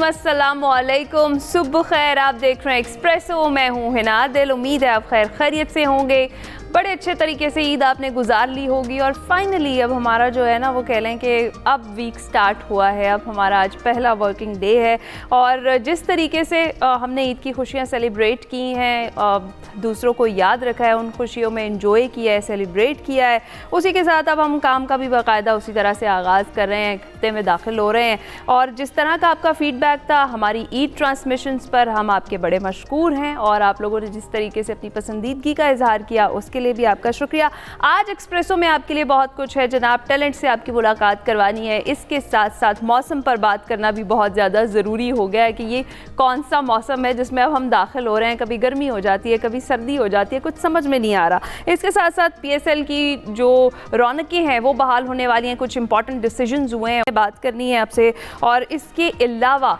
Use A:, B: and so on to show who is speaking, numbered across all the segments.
A: अस्सलामुअलैकुम, सुबह खैर। आप देख रहे हैं एक्सप्रेसो, मैं हूँ हिना दिल। उम्मीद है आप खैर खैरियत से होंगे, बड़े अच्छे तरीके से ईद आपने गुजार ली होगी। और फाइनली अब हमारा जो है ना वो कह लें कि अब वीक स्टार्ट हुआ है। अब हमारा आज पहला वर्किंग डे है और जिस तरीके से हमने ईद की खुशियाँ सेलिब्रेट की हैं, दूसरों को याद रखा है, उन खुशियों में इंजॉय किया है, सेलिब्रेट किया है, उसी के साथ अब हम काम का भी बाकायदा उसी तरह से आगाज़ कर रहे हैं, हफ्ते में दाखिल हो रहे हैं। और जिस तरह का आपका फीडबैक था हमारी ईद ट्रांसमिशंस पर, हम आपके बड़े मशकूर हैं। और आप लोगों ने जिस तरीके से अपनी पसंदीदगी का इजहार किया उसके लिए भी आपका शुक्रिया। आज एक्सप्रेसो में आपके लिए बहुत कुछ है जनाब। टैलेंट से आपकी मुलाकात करवानी है, इसके साथ साथ मौसम पर बात करना भी बहुत ज़्यादा ज़रूरी हो गया है कि ये कौन सा मौसम है जिसमें अब हम दाखिल हो रहे हैं। कभी गर्मी हो जाती है, कभी सर्दी हो जाती है, कुछ समझ में नहीं आ रहा। इसके साथ साथ PSL की जो रौनकें हैं वो बहाल होने वाली हैं, कुछ इंपॉर्टेंट डिसीजंस हुए हैं, बात करनी है आपसे। और इसके अलावा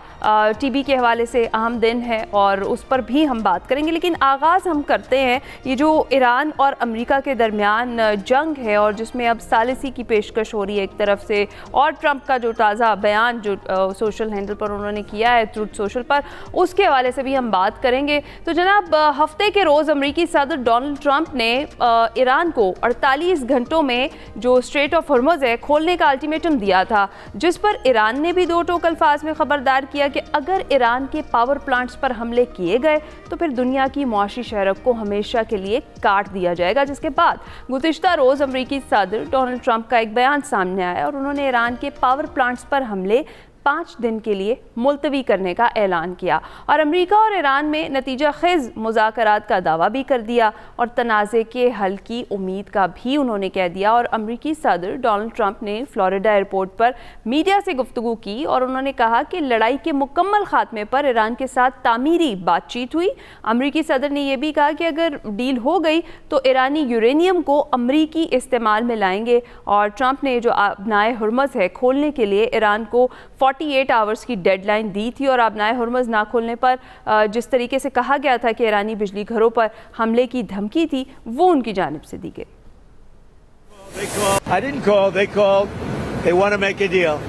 A: TB के हवाले से अहम दिन है और उस पर भी हम बात करेंगे। लेकिन आगाज़ हम करते हैं ये जो ईरान और अमेरिका के दरमियान जंग है और जिसमें अब सालिसी की पेशकश हो रही है एक तरफ से, और ट्रंप का जो ताज़ा बयान जो सोशल हैंडल पर उन्होंने किया है, ट्रूथ सोशल पर, उसके हवाले से भी हम बात करेंगे। तो जनाब, हफ्ते के रोज़ अमेरिकी सदर डोनाल्ड ट्रंप ने ईरान को 48 घंटों में जो स्ट्रेट ऑफ हॉर्मुज़ है खोलने का अल्टीमेटम दिया था, जिस पर ईरान ने भी दो टोक अल्फाज में खबरदार किया कि अगर ईरान के पावर प्लांट्स पर हमले किए गए तो फिर दुनिया की मुआशी शरक को हमेशा के लिए काट दिया जाएगा। जिसके बाद गुज़िश्ता रोज़ अमेरिकी सदर डोनाल्ड ट्रंप का एक बयान सामने आया और उन्होंने ईरान के पावर प्लांट्स पर हमले 5 दिन के लिए मुलतवी करने का ऐलान किया और अमेरिका और ईरान में नतीजा खेज़ मुज़ाकरात का दावा भी कर दिया और तनाज़े के हल की उम्मीद का भी उन्होंने कह दिया। और अमेरिकी सदर डोनाल्ड ट्रंप ने फ्लोरिडा एयरपोर्ट पर मीडिया से गुफ्तगू की और उन्होंने कहा कि लड़ाई के मुकम्मल खात्मे पर ईरान के साथ तामीरी बातचीत हुई। अमेरिकी सदर ने यह भी कहा कि अगर डील हो गई तो ईरानी यूरेनियम को अमेरिकी इस्तेमाल में लाएंगे। और ट्रंप ने जो आबनाए हुर्मुज़ है खोलने के लिए ईरान को 48 आवर्स की डेडलाइन दी थी और आबनाए हुर्मुज़ ना खोलने पर जिस तरीके से कहा गया था कि ईरानी बिजली घरों पर हमले की धमकी थी, वो उनकी जानिब से दी गई।
B: I didn't call, they called. They want to make a deal.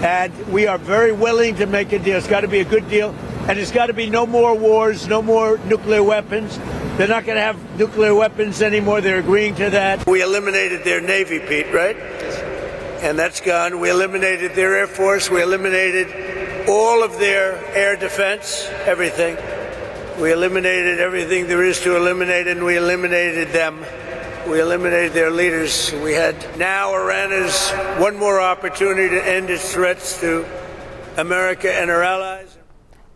B: And we are very willing to make a deal. It's got to be a good deal. And it's got to be no more wars, no more nuclear weapons. They're not going to have nuclear weapons anymore. They're agreeing to that. We eliminated their Navy, Pete, right? And that's gone. We eliminated their Air Force. We eliminated all of their air defense, everything. We eliminated everything there is to eliminate, and we eliminated them. We eliminated their leaders. We had now Iran has one more opportunity to end its threats to America and her allies.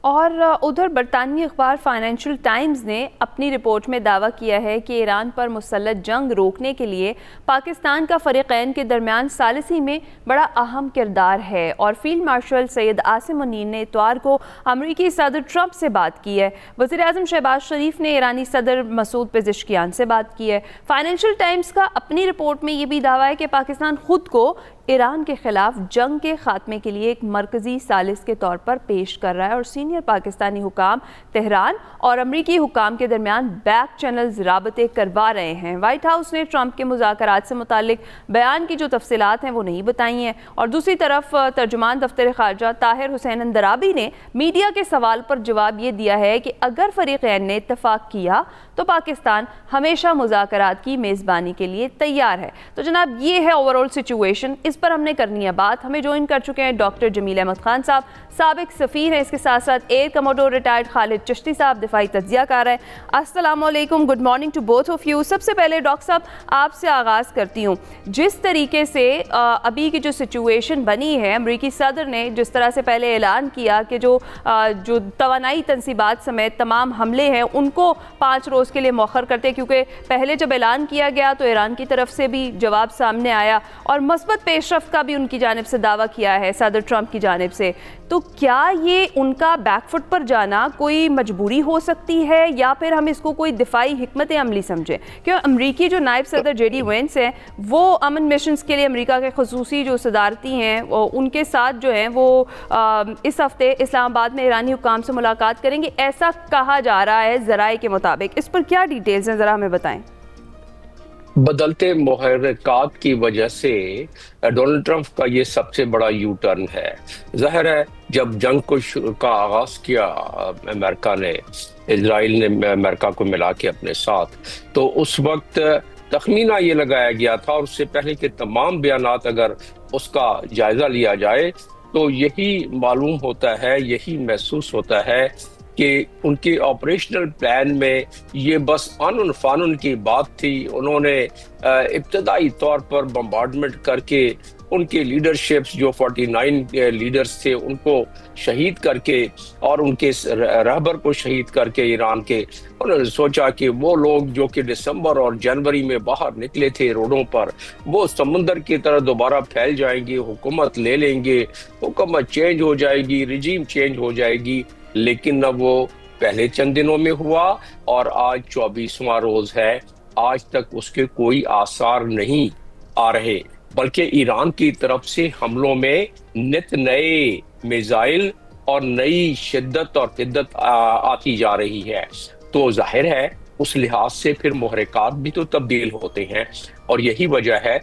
A: और उधर बरतानवी अखबार financial times ने अपनी report में दावा किया है कि ईरान पर मुसल्लत जंग रोकने के लिए पाकिस्तान का फरीकैन के दरमियान सालिसी में बड़ा अहम किरदार है। और फील्ड मार्शल सैयद आसिम मुनीर ने इतवार को अमेरिकी सदर ट्रंप से बात की है। वज़ीर आज़म शहबाज शरीफ ने ईरानी सदर मसूद पेज़ेश्कियान से बात की है। फाइनेंशियल टाइम्स का अपनी रिपोर्ट में ये भी दावा है कि पाकिस्तान खुद को ईरान के खिलाफ जंग के खात्मे के लिए एक मरकजी सालिस के तौर पर पेश कर रहा है और सीनियर पाकिस्तानी हुकाम तेहरान और अमरीकी हुकाम के दरमियान बैक चैनल्स राबते करवा रहे हैं। वाइट हाउस ने ट्रंप के मुज़ाकरात से मुतालिक बयान की जो तफसीलात हैं वो नहीं बताई हैं। और दूसरी तरफ तर्जुमान दफ्तर ख़ारजा ताहिर हुसैन अंदराबी ने मीडिया के सवाल पर जवाब ये दिया है कि अगर फरीकैन ने इत्तफाक किया तो पाकिस्तान हमेशा मुज़ाकरात की मेज़बानी के लिए तैयार है। तो जनाब, ये है ओवरऑल सिचुएशन, इस पर हमने करनी है बात। हमें ज्वाइन कर चुके हैं डॉक्टर जमील अहमद खान साहब, साबिक सफ़ीर हैं, इसके साथ साथ air commodore retired Khalid Chishti साहब, दिफाई तज्ज़ियाकार हैं। अस्सलाम वालेकुम, good morning to both of you. सबसे पहले डॉक्टर साहब आपसे आगाज़ करती हूँ। जिस तरीके से अभी की जो सिचुएशन बनी है, अमरीकी सदर ने जिस तरह से पहले ऐलान किया कि जो तवानाई तनसीबात समेत तमाम हमले हैं उनको 5 रोज़ के लिए मौखर करते, क्योंकि पहले जब ऐलान किया गया तो ईरान की तरफ से भी जवाब सामने आया और मस्बत पेशरफ्त का भी उनकी जानिब से दावा किया है सदर ट्रंप की जानिब से। तो क्या ये उनका बैकफुट पर जाना कोई मजबूरी हो सकती है या फिर हम इसको कोई दिफाई हिकमत अमली समझें? क्योंकि अमरीकी जो नायब सदर JD वेंस हैं वो अमन मिशंस के लिए अमरीका के खसूसी जो सदारती हैं उनके साथ जो हैं वो इस हफ्ते इस्लामाबाद में ईरानी हुकाम से मुलाकात करेंगे, ऐसा कहा जा रहा है ज़राए के मुताबिक। इस पर क्या डिटेल्स हैं, ज़रा हमें बताएं।
C: बदलते मुहर्रिकात की वजह से डोनाल्ड ट्रंप का ये सबसे बड़ा यू टर्न है। ज़ाहिर है जब जंग का आगाज किया अमेरिका ने, इजराइल ने अमेरिका को मिला के अपने साथ, तो उस वक्त तखमीना ये लगाया गया था, और उससे पहले के तमाम बयानात अगर उसका जायजा लिया जाए तो यही मालूम होता है, यही महसूस होता है कि उनके ऑपरेशनल प्लान में ये बस आनुन फानुन की बात थी। उन्होंने इब्तदाई तौर पर बम्बार्डमेंट करके उनके लीडरशिप्स जो 49 लीडर्स थे उनको शहीद करके और उनके रहबर को शहीद करके ईरान के, उन्होंने सोचा कि वो लोग जो कि दिसंबर और जनवरी में बाहर निकले थे रोडों पर, वो समुंदर की तरह दोबारा फैल जाएंगे, हुकूमत ले लेंगे, हुकूमत चेंज हो जाएगी, रिजीम चेंज हो जाएगी। लेकिन न वो पहले चंद दिनों में हुआ, और आज 24वां रोज है, आज तक उसके कोई आसार नहीं आ रहे, बल्कि ईरान की तरफ से हमलों में नित नए मिसाइल और नई शिद्दत और शिद्दत आती जा रही है। तो जाहिर है उस लिहाज से फिर मुहर्रिकात भी तो तब्दील होते हैं, और यही वजह है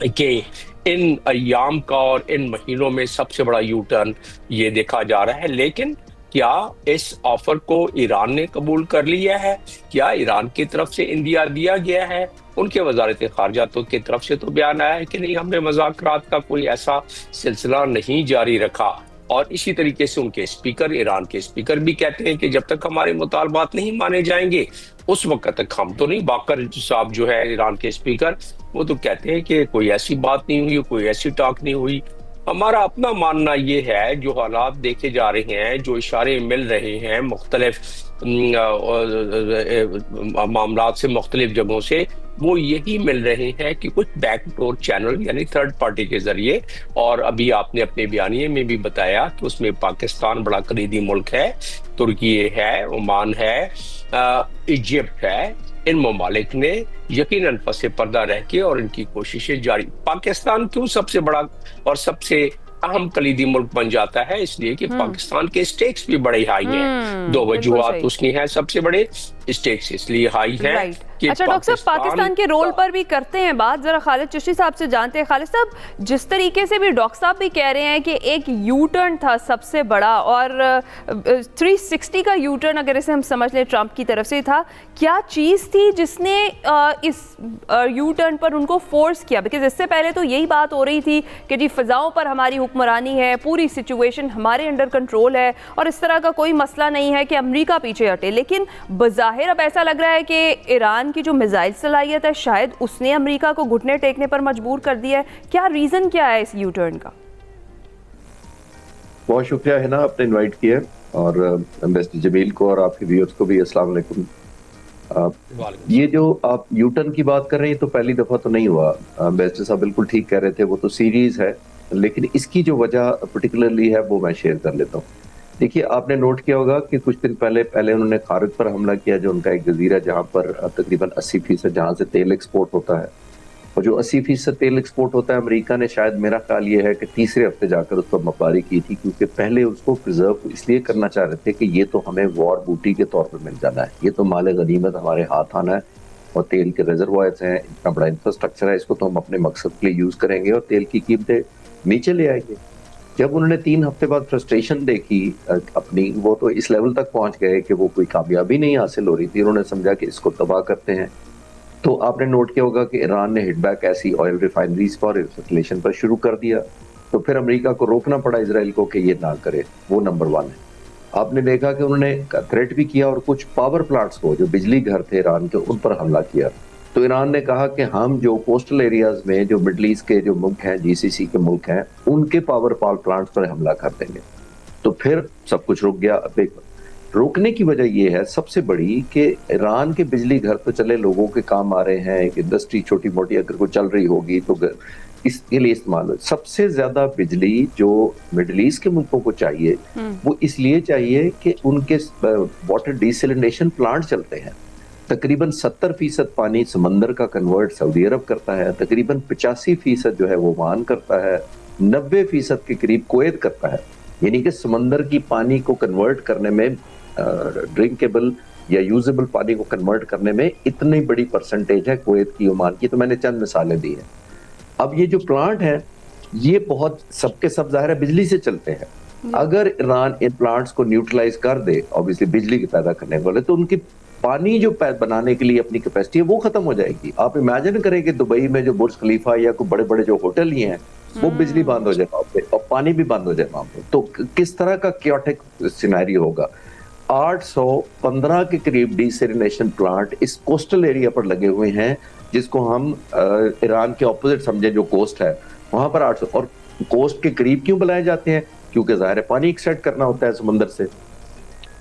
C: कि इन अय्याम का और इन महीनों में सबसे बड़ा यू टर्न ये देखा जा रहा है। लेकिन क्या इस ऑफर को ईरान ने कबूल कर लिया है? क्या ईरान की तरफ से इंदिया दिया गया है? उनके वजारत खारजा की तरफ से तो बयान आया है कि नहीं, हमने मुज़ाकरात का कोई ऐसा सिलसिला नहीं जारी रखा। और इसी तरीके से उनके स्पीकर, ईरान के स्पीकर भी कहते हैं कि जब तक हमारे मुतालबात नहीं माने जाएंगे उस वक्त तक हम तो नहीं। बाकर साहब जो है ईरान के स्पीकर, वो तो कहते हैं कि कोई ऐसी बात नहीं हुई, कोई ऐसी टॉक नहीं हुई। हमारा अपना मानना ये है, जो हालात देखे जा रहे हैं, जो इशारे मिल रहे हैं मुख्तलिफ मामलात से, मुख्तलिफ जगहों से, वो यही मिल रहे हैं कि कुछ बैकडोर चैनल यानी थर्ड पार्टी के जरिए, और अभी आपने अपने बयानिए में भी बताया कि उसमें पाकिस्तान बड़ा कलीदी मुल्क है, तुर्की है, ओमान है, इजिप्ट है, इन ममालिक ने यकीनन पसे पर्दा रह के और इनकी कोशिशें जारी। पाकिस्तान क्यों सबसे बड़ा और सबसे अहम कलीदी मुल्क बन जाता है? इसलिए कि पाकिस्तान के स्टेक्स भी बड़े हाई हैं। दो वजूहात उसकी हैं, सबसे बड़े स्टेक्स इसलिए हाई हैं कि
A: अच्छा डॉक्टर साहब, पाकिस्तान के रोल पर भी करते हैं बात, जरा खालिद चिश्ती साहब से जानते हैं। खालिद साहब, जिस तरीके से भी डॉक्टर साहब भी कह रहे हैं कि एक यू टर्न था सबसे बड़ा, और 360 का यू टर्न अगर इसे हम समझ लें ट्रंप की तरफ से था, क्या चीज़ थी जिसने इस यू टर्न पर उनको फोर्स किया? बिकॉज इससे पहले तो यही बात हो रही थी कि जी फिजाओं पर हमारी हुक्मरानी है, पूरी सिचुएशन हमारे अंडर कंट्रोल है और इस तरह का कोई मसला नहीं है कि अमेरिका पीछे हटे। लेकिन बज़ाहिर अब ऐसा लग रहा है कि ईरान की जो मिसाइल सलाहियत है शायद उसने अमेरिका को घुटने टेकने पर मजबूर कर दिया है। क्या रीजन क्या है इस यू टर्न का?
D: बहुत शुक्रिया है ना, आपने इनवाइट किया, और एम्बेसडर जमील को और आपके व्यूअर्स को भी अस्सलाम वालेकुम। ये जो आप यू टर्न की बात कर रहे हैं तो पहली दफा तो नहीं हुआ। एम्बेसडर साहब बिल्कुल ठीक कह रहे थे, वो तो सीरीज है, लेकिन इसकी जो वजह पर्टिकुलरली है वो मैं शेयर कर लेता हूँ। देखिए, आपने नोट किया होगा कि कुछ दिन पहले उन्होंने खारिज पर हमला किया, जो उनका एक जजीरा जहाँ पर तकरीबन 80% जहाँ से तेल एक्सपोर्ट होता है, और जो 80% तेल एक्सपोर्ट होता है, अमेरिका ने शायद, मेरा ख्याल ये है कि तीसरे हफ्ते जाकर उस पर बमबारी की थी, क्योंकि पहले उसको प्रिजर्व इसलिए करना चाह रहे थे कि ये तो हमें वॉर बूटी के तौर पर मिल जाना है, ये तो माल गनीमत हमारे हाथ आना है, और तेल के रिजर्वायर्स हैं, इतना बड़ा इंफ्रास्ट्रक्चर है, इसको तो हम अपने मकसद के लिए यूज करेंगे और तेल की कीमतें नीचे ले आएंगे। जब उन्होंने 3 हफ्ते बाद फ्रस्ट्रेशन देखी अपनी, वो तो इस लेवल तक पहुंच गए कि वो कोई कामयाबी नहीं हासिल हो रही थी, उन्होंने समझा कि इसको तबाह करते हैं। तो आपने नोट किया होगा कि ईरान ने हिटबैक ऐसी ऑयल रिफाइनरीज पर, इंस्टॉलेशन पर शुरू कर दिया, तो फिर अमेरिका को रोकना पड़ा इसराइल को कि ये ना करे। वो नंबर 1 है। आपने देखा कि उन्होंने थ्रेट भी किया और कुछ पावर प्लांट्स को, जो बिजली घर थे ईरान के, उन पर हमला किया। तो ईरान ने कहा कि हम जो कोस्टल एरियाज में जो मिडल ईस्ट के जो मुल्क हैं, जीसीसी के मुल्क हैं, उनके पावर प्लांट्स पर हमला कर देंगे। तो फिर सब कुछ रुक गया। अब रोकने की वजह यह है सबसे बड़ी कि ईरान के बिजली घर तो चले, लोगों के काम आ रहे हैं, एक इंडस्ट्री छोटी मोटी अगर कोई चल रही होगी तो इसके लिए इस्तेमाल हो। सबसे ज्यादा बिजली जो मिडल ईस्ट के मुल्कों को चाहिए, वो इसलिए चाहिए कि उनके वाटर डिसैलिनेशन प्लांट चलते हैं। तकरीबन 70% पानी समंदर का कन्वर्ट सऊदी अरब करता है, तकरीबन 85% जो है वो ओमान करता है, 90% के करीब कुवैत करता है। यानी कि समंदर की पानी को कन्वर्ट करने में, ड्रिंकेबल या यूजेबल पानी को कन्वर्ट करने में इतनी बड़ी परसेंटेज है कुवैत की, ओमान की। तो मैंने चंद मिसालें दी हैं। अब ये जो प्लांट है, ये बहुत सबके सब ज़ाहिर है बिजली से चलते हैं, अगर ईरान इन प्लांट्स को न्यूट्रलाइज कर दे, ऑब्वियसली बिजली की पैदा करने वाले, तो उनकी पानी जो बनाने के लिए अपनी कैपेसिटी है वो खत्म हो जाएगी। आप इमेजिन करें कि दुबई में जो बुर्ज खलीफा या कोई बड़े बड़े जो होटल ही हैं वो बिजली बंद हो जाए वहां पे और पानी भी बंद हो जाए वहां पे, तो किस तरह का क्योटिक सिनेरियो होगा। 815 के करीब डिसैलिनेशन प्लांट इस कोस्टल एरिया पर लगे हुए हैं, जिसको हम ईरान के ऑपोजिट समझे, जो कोस्ट है वहां पर 800। और कोस्ट के करीब क्यों बुलाए जाते हैं? क्योंकि जाहिर है पानी एक्सट्रैक्ट करना होता है समुद्र से।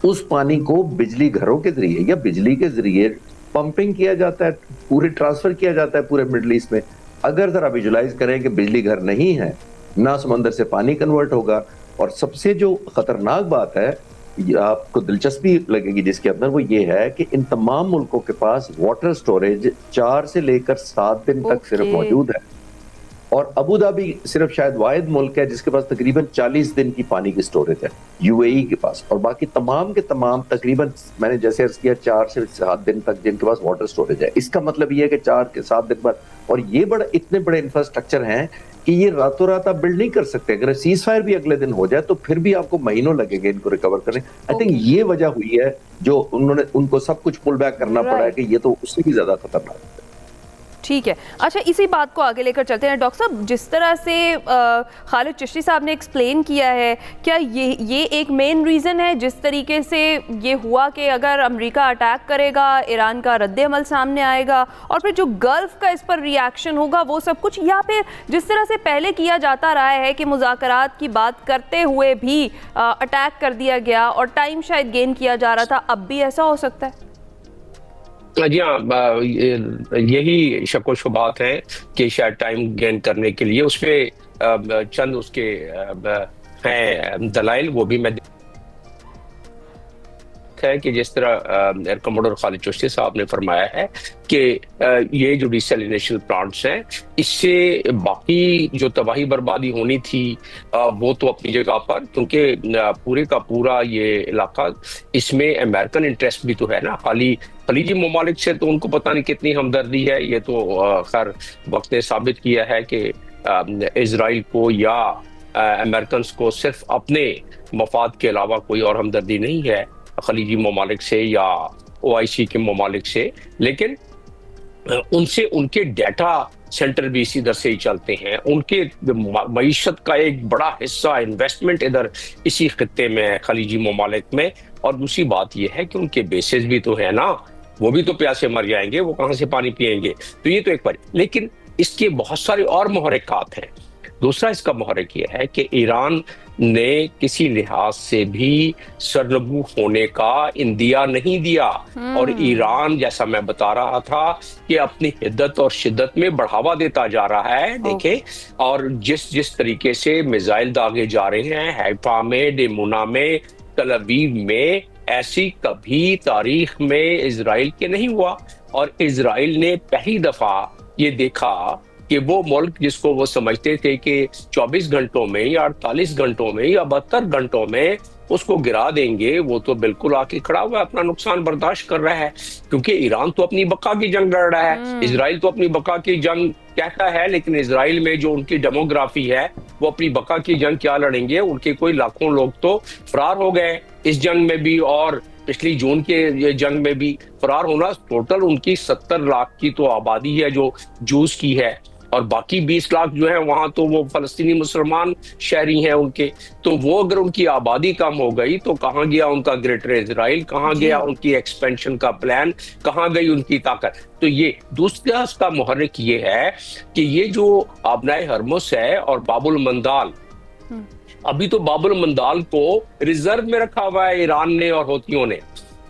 D: उस पानी को बिजली घरों के जरिए या बिजली के जरिए पंपिंग किया जाता है, पूरे ट्रांसफर किया जाता है पूरे मिडल ईस्ट में। अगर जरा विजुलाइज करें कि बिजली घर नहीं है, ना समुद्र से पानी कन्वर्ट होगा, और सबसे जो खतरनाक बात है, आपको दिलचस्पी लगेगी जिसके अंदर, वो ये है कि इन तमाम मुल्कों के पास वाटर स्टोरेज 4 से लेकर 7 दिन तक सिर्फ मौजूद है। और अबू धाबी सिर्फ शायद वाहिद मुल्क है जिसके पास तकरीबन 40 दिन की पानी की स्टोरेज है यूएई के पास, और बाकी तमाम के तमाम तकरीबन मैंने जैसे अर्ज किया 4 से 7 दिन तक जिनके पास वाटर स्टोरेज है। इसका मतलब ये है कि 4 से 7 दिन बाद, और ये इतने बड़े इंफ्रास्ट्रक्चर हैं कि ये रातों रात आप बिल्ड नहीं कर सकते। अगर सीज फायर भी अगले दिन हो जाए तो फिर भी आपको महीनों लगेंगे इनको रिकवर करने। आई थिंक ये वजह हुई है जो उनको सब कुछ पुल बैक करना पड़ा है, कि ये तो उससे भी ज्यादा खतरनाक है।
A: ठीक है, अच्छा इसी बात को आगे लेकर चलते हैं। डॉक्टर साहब, जिस तरह से खालिद चिश्ती साहब ने एक्सप्लेन किया है, क्या ये एक मेन रीज़न है जिस तरीके से ये हुआ कि अगर अमेरिका अटैक करेगा, ईरान का रद्द-ए-अमल सामने आएगा और फिर जो गल्फ़ का इस पर रिएक्शन होगा वो सब कुछ, या फिर जिस तरह से पहले किया जाता रहा है कि मुज़ाकरात की बात करते हुए भी अटैक कर दिया गया और टाइम शायद गेन किया जा रहा था, अब भी ऐसा हो सकता है?
C: जी हाँ, यही शक शुबात है कि शायद टाइम गेन करने के लिए उसमें चंद उसके हैं दलाइल, वो भी मैं है कि जिस तरह एयर कमोडोर खालिद चिश्ती साहब ने फरमाया है कि ये जो डिसैलिनेशन प्लांट्स हैं, इससे बाकी जो तबाही बर्बादी होनी थी वो तो अपनी जगह पर, क्योंकि पूरे का पूरा ये इलाका, इसमें अमेरिकन इंटरेस्ट भी तो है ना। खलीजी ममालिक से तो उनको पता नहीं कितनी हमदर्दी है। ये तो खैर वक्त ने साबित किया है कि इजराइल को या अमेरिकन को सिर्फ अपने मफाद के अलावा कोई और हमदर्दी नहीं है खलीजी ममालिक से या ओआईसी के ममालिक से, लेकिन उनसे उनके डाटा सेंटर भी इसी दर से ही चलते हैं। उनके मईशत का एक बड़ा हिस्सा इन्वेस्टमेंट इधर इसी खित्ते में है, खलीजी ममालिक में। और दूसरी बात यह है कि उनके बेसिस भी तो है ना, वो भी तो प्यासे मर जाएंगे, वो कहाँ से पानी पिएंगे। तो ये तो एक बात, लेकिन इसके बहुत सारे और मुहर्रिकात हैं। दूसरा इसका मुहर्रिक यह है कि ईरान ने किसी लिहाज से भी सरनगू होने का इंदिया नहीं दिया, और ईरान, जैसा मैं बता रहा था, कि अपनी हिद्दत और शिद्दत में बढ़ावा देता जा रहा है। देखें, और जिस तरीके से मिसाइल दागे जा रहे हैं हैफा में, डेमुना में, तल अवीव में, ऐसी कभी तारीख में इजराइल के नहीं हुआ। और इजराइल ने पहली दफा ये देखा कि वो मुल्क जिसको वो समझते थे कि 24 घंटों में या 48 घंटों में या 72 घंटों में उसको गिरा देंगे, वो तो बिल्कुल आके खड़ा हुआ है, अपना नुकसान बर्दाश्त कर रहा है। क्योंकि ईरान तो अपनी बका की जंग लड़ रहा है, इजराइल तो अपनी बका की जंग कहता है, लेकिन इजराइल में जो उनकी डेमोग्राफी है वो अपनी बका की जंग क्या लड़ेंगे। उनके कोई लाखों लोग तो फरार हो गए इस जंग में भी, और पिछली जून के जंग में भी फरार होना। टोटल उनकी 70 लाख की तो आबादी है जो जूस की है, और बाकी 20 लाख जो है वहां तो वो फलस्तीनी मुसलमान शहरी हैं उनके। तो वो अगर उनकी आबादी कम हो गई तो कहाँ गया उनका ग्रेटर इजराइल, कहाँ गया उनकी एक्सपेंशन का प्लान, कहाँ गई उनकी ताकत। तो ये दूसरा इसका मुहर्रिक ये है कि ये जो आबनाए हरमुस है और बाबुल मंदाल, अभी तो बाबुल मंदाल को रिजर्व में रखा हुआ है ईरान ने और हौथियों ने।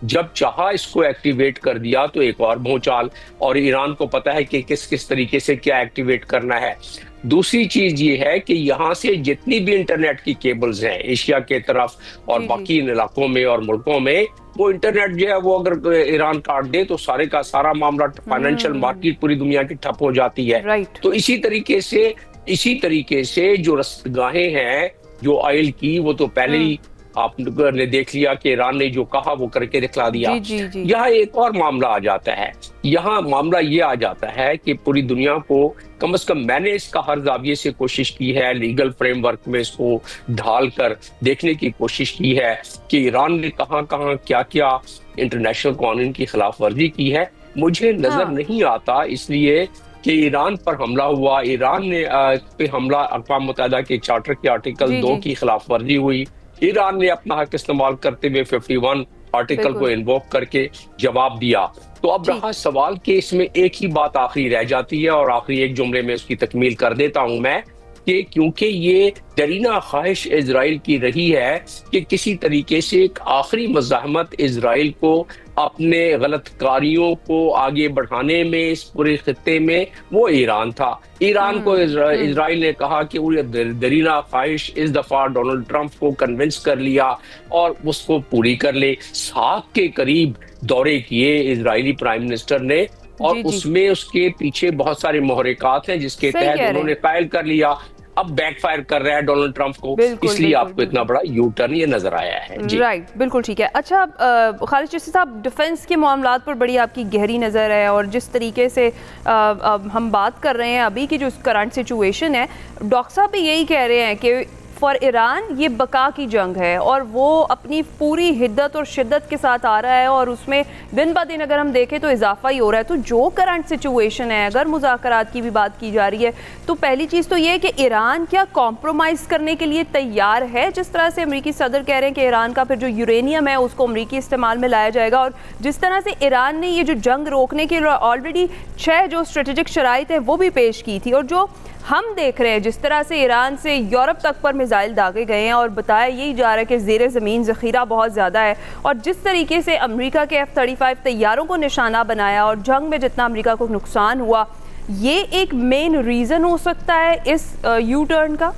C: जब चाहा इसको एक्टिवेट कर दिया तो एक और भौचाल, और ईरान को पता है कि किस किस तरीके से क्या एक्टिवेट करना है। दूसरी चीज ये है कि यहाँ से जितनी भी इंटरनेट की केबल्स हैं एशिया के तरफ और बाकी इलाकों में और मुल्कों में, वो इंटरनेट जो है वो अगर ईरान काट दे तो सारे का सारा मामला, फाइनेंशियल मार्केट पूरी दुनिया की ठप हो जाती है। तो इसी तरीके से जो रस्तगाहें हैं जो ऑयल की, वो तो पहले ही आपने देख लिया कि ईरान ने जो कहा वो करके दिखला दिया। यहाँ एक और मामला आ जाता है, यहाँ मामला ये आ जाता है कि पूरी दुनिया को कम से कम मैंने इसका हर जाविये से कोशिश की है, लीगल फ्रेमवर्क में इसको ढाल कर देखने की कोशिश की है कि ईरान ने कहाँ कहाँ क्या क्या इंटरनेशनल कानून की खिलाफ वर्जी की है। मुझे नजर नहीं आता इसलिए कि ईरान पर हमला हुआ, ईरान ने पे हमला अक़वाम मुत्तहिदा के चार्टर के आर्टिकल 2 की खिलाफ वर्जी हुई, ईरान ने अपना हक इस्तेमाल करते हुए 51 आर्टिकल को इन्वोक करके जवाब दिया। तो अब रहा सवाल कि इसमें एक ही बात आखिरी रह जाती है और आखिरी एक जुमले में उसकी तकमील कर देता हूं मैं कि क्योंकि ये दरीना ख्वाहिश इजराइल की रही है कि किसी तरीके से एक आखिरी मज़ाहमत इजराइल को अपने गलत कारियों को आगे बढ़ाने में इस पूरे खित्ते में वो ईरान था। ईरान को इजराइल ने कहा कि वो दरीना ख्वाहिश इस दफा डोनाल्ड ट्रंप को कन्विंस कर लिया और उसको पूरी कर ले। 7 के करीब दौरे किए इजरायली प्राइम मिनिस्टर ने और उसमें उसके पीछे बहुत सारे मुहर्रिकात हैं जिसके तहत उन्होंने कायल कर लिया। अब बैकफायर कर रहा है डोनाल्ड ट्रंप को, इसलिए आपको इतना बड़ा यू टर्न ये नजर आया है। जी
A: राइट, बिल्कुल ठीक है। अच्छा खालिद चिश्ती साहब, डिफेंस के मामलात पर बड़ी आपकी गहरी नज़र है और जिस तरीके से हम बात कर रहे हैं अभी की जो करंट सिचुएशन है, डॉक्टर साहब भी यही कह रहे हैं कि फॉर ईरान ये बका की जंग है और वो अपनी पूरी हिद्दत और शिद्दत के साथ आ रहा है और उसमें दिन ब दिन अगर हम देखें तो इजाफा ही हो रहा है। तो जो करंट सिचुएशन है, अगर मुज़ाकरात की भी बात की जा रही है, तो पहली चीज़ तो ये है कि ईरान क्या कॉम्प्रोमाइज़ करने के लिए तैयार है? जिस तरह से अमरीकी सदर कह रहे हैं कि ईरान का फिर जो यूरेनियम है उसको अमरीकी इस्तेमाल में लाया जाएगा, और जिस तरह से ईरान ने ये जो जंग रोकने के लिए ऑलरेडी 6 जो स्ट्रेटेजिक शराइत है वो भी पेश की थी, और जो हम देख रहे हैं जिस तरह से ईरान से यूरोप तक पर मिसाइल दागे गए हैं और बताया यही जा रहा है कि ज़ेरे ज़मीन ज़ख़ीरा बहुत ज़्यादा है, और जिस तरीके से अमेरिका के F-35 तैयारों को निशाना बनाया और जंग में जितना अमेरिका को नुकसान हुआ, ये एक मेन रीज़न हो सकता है इस यू टर्न का।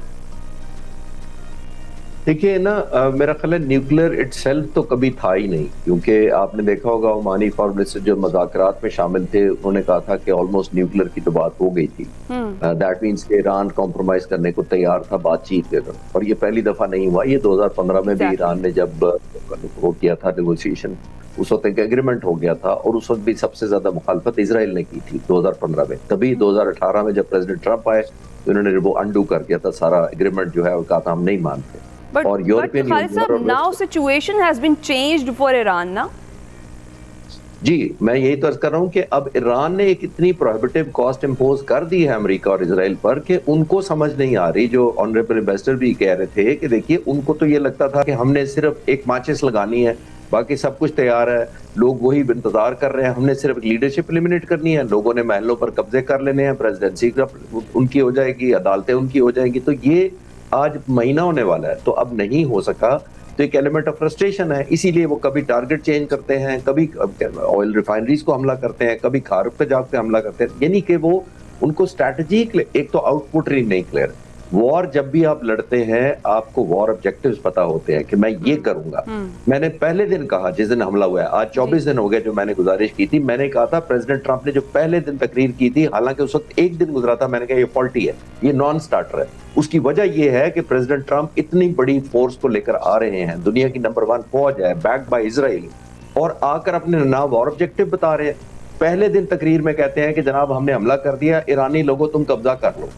D: देखिए ना, मेरा ख्याल है न्यूक्लियर इटसेल्फ तो कभी था ही नहीं, क्योंकि आपने देखा होगा ओमानी फॉरेन मिनिस्टर जो मुज़ाकरात में शामिल थे उन्होंने कहा था कि ऑलमोस्ट न्यूक्लियर की तो बात हो गई थी। दैट मींस कि ईरान कॉम्प्रोमाइज करने को तैयार था बातचीत के दौरान, और ये पहली दफा नहीं हुआ। ये 2015 में भी ईरान ने जब वो किया था नेगोशिएशन, उस वक्त एक एग्रीमेंट हो गया था और उस वक्त भी सबसे ज्यादा मुखालफत इजराइल ने की थी 2015 में। तभी 2018 में जब प्रेसिडेंट ट्रंप आए उन्होंने वो अनडू कर दिया था सारा एग्रीमेंट जो है, और कहा था हम नहीं मानते। और European
A: now situation has been changed for Iran ना।
D: जी, मैं यही तो अर्ज कर रहा हूँ कि अब ईरान ने एक इतनी प्रोहिबिटिव कॉस्ट इम्पोज कर दी है अमेरिका और इजराइल पर कि उनको समझ नहीं आ रही। जो ऑनरेबल एम्बेसडर भी कह रहे थे कि देखिए उनको तो ये लगता था कि हमने सिर्फ एक माचिस लगानी है, बाकी सब कुछ तैयार है, लोग वही इंतजार कर रहे हैं, हमने सिर्फ लीडरशिप एलिमिनेट करनी है, लोगों ने महलों पर कब्जे कर लेने हैं, प्रेसिडेंसी उनकी हो जाएगी, अदालतें उनकी हो जाएंगी। तो ये आज महीना होने वाला है, तो अब नहीं हो सका, तो एक एलिमेंट ऑफ फ्रस्ट्रेशन है। इसीलिए वो कभी टारगेट चेंज करते हैं, कभी ऑयल रिफाइनरीज को हमला करते हैं, कभी खार पे जाके हमला करते हैं, यानी कि वो उनको स्ट्रैटेजी एक तो आउटपुट नहीं क्लियर। वॉर जब भी आप लड़ते हैं आपको वॉर ऑब्जेक्टिव्स पता होते हैं कि मैं ये करूंगा। मैंने पहले दिन कहा जिस दिन हमला हुआ है, आज 24 दिन हो गए जो मैंने गुजारिश की थी, मैंने कहा था प्रेसिडेंट ट्रंप ने जो पहले दिन तकरीर की थी, हालांकि उस वक्त एक दिन गुजरा था, मैंने कहा ये फॉल्टी है, ये नॉन स्टार्टर है। उसकी वजह यह है कि प्रेसिडेंट ट्रंप इतनी बड़ी फोर्स को लेकर आ रहे हैं, दुनिया की नंबर 1 फौज है बैक्ड बाय इजराइल, और आकर अपने ना वॉर ऑब्जेक्टिव बता रहे हैं। पहले दिन तकरीर में कहते हैं कि जनाब हमने हमला कर दिया, ईरानी लोगों तुम कब्जा कर लो।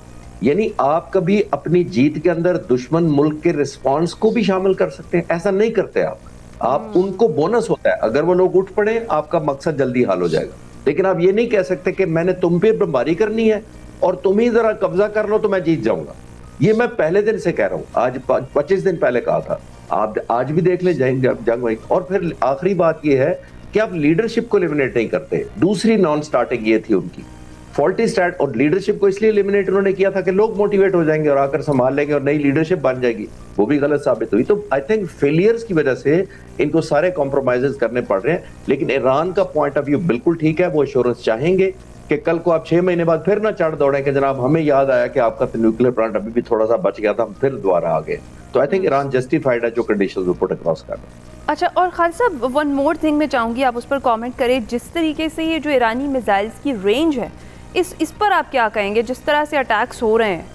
D: यानी आप कभी अपनी जीत के अंदर दुश्मन मुल्क के रिस्पांस को भी शामिल कर सकते हैं, ऐसा नहीं करते आप उनको बोनस होता है, अगर वो लोग उठ पड़े आपका मकसद जल्दी हाल हो जाएगा। लेकिन आप ये नहीं कह सकते कि मैंने तुम पे बमबारी करनी है और तुम ही जरा कब्जा कर लो तो मैं जीत जाऊंगा। ये मैं पहले दिन से कह रहा हूं, आज 25 दिन पहले कहा था, आप आज भी देख ले जंग वही। और फिर आखिरी बात ये है कि आप लीडरशिप को एलिमिनेट नहीं करते। दूसरी नॉन स्टार्टिंग ये थी उनकी फॉल्टी स्टार्ट, और लीडरशिप को इसलिए एलिमिनेट उन्होंने किया था कि लोग मोटिवेट हो जाएंगे और आकर संभाल लेंगे और नई लीडरशिप बन जाएगी, वो भी गलत साबित हुई। तो आई थिंक फेलियर्स की वजह से इनको सारे कॉम्प्रोमाइजेस करने पड़ रहे हैं। लेकिन ईरान का पॉइंट ऑफ व्यू बिल्कुल ठीक है, वो एश्योरेंस चाहेंगे कि कल को आप 6 महीने बाद फिर ना चढ़ दौड़े कि जनाब हमें याद आया कि आपका तो न्यूक्लियर प्लांट अभी भी थोड़ा सा बच गया था, हम फिर दोबारा आ गए। तो आई थिंक ईरान जस्टिफाइड है जो कंडीशंस वो पुट अक्रॉस कर रहा है।
A: अच्छा, और खालिद साहब वन मोर थिंग मैं चाहूंगी आप उस पर कमेंट करें, जिस तरीके से ये जो ईरानी मिसाइल्स की रेंज है इस पर आप क्या कहेंगे, जिस तरह से अटैक्स हो रहे हैं?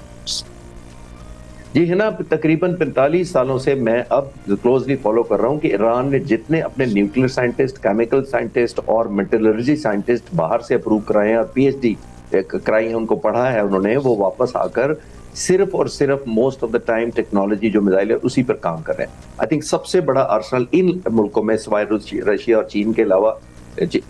D: जी है ना, तकरीबन 45 सालों से मैं अब क्लोजली फॉलो कर रहा हूँ कि ईरान ने जितने अपने न्यूक्लियर साइंटिस्ट, केमिकल साइंटिस्ट और मेटलर्जी साइंटिस्ट बाहर से अप्रूव कराए हैं और पीएचडी कराई है, उनको पढ़ा है उन्होंने, वो वापस आकर सिर्फ और सिर्फ most of the time technology जो मिसाइल है उसी पर काम कर रहे हैं। आई थिंक सबसे बड़ा आर्सेनल इन मुल्कों में सिवाय रशिया और चीन के अलावा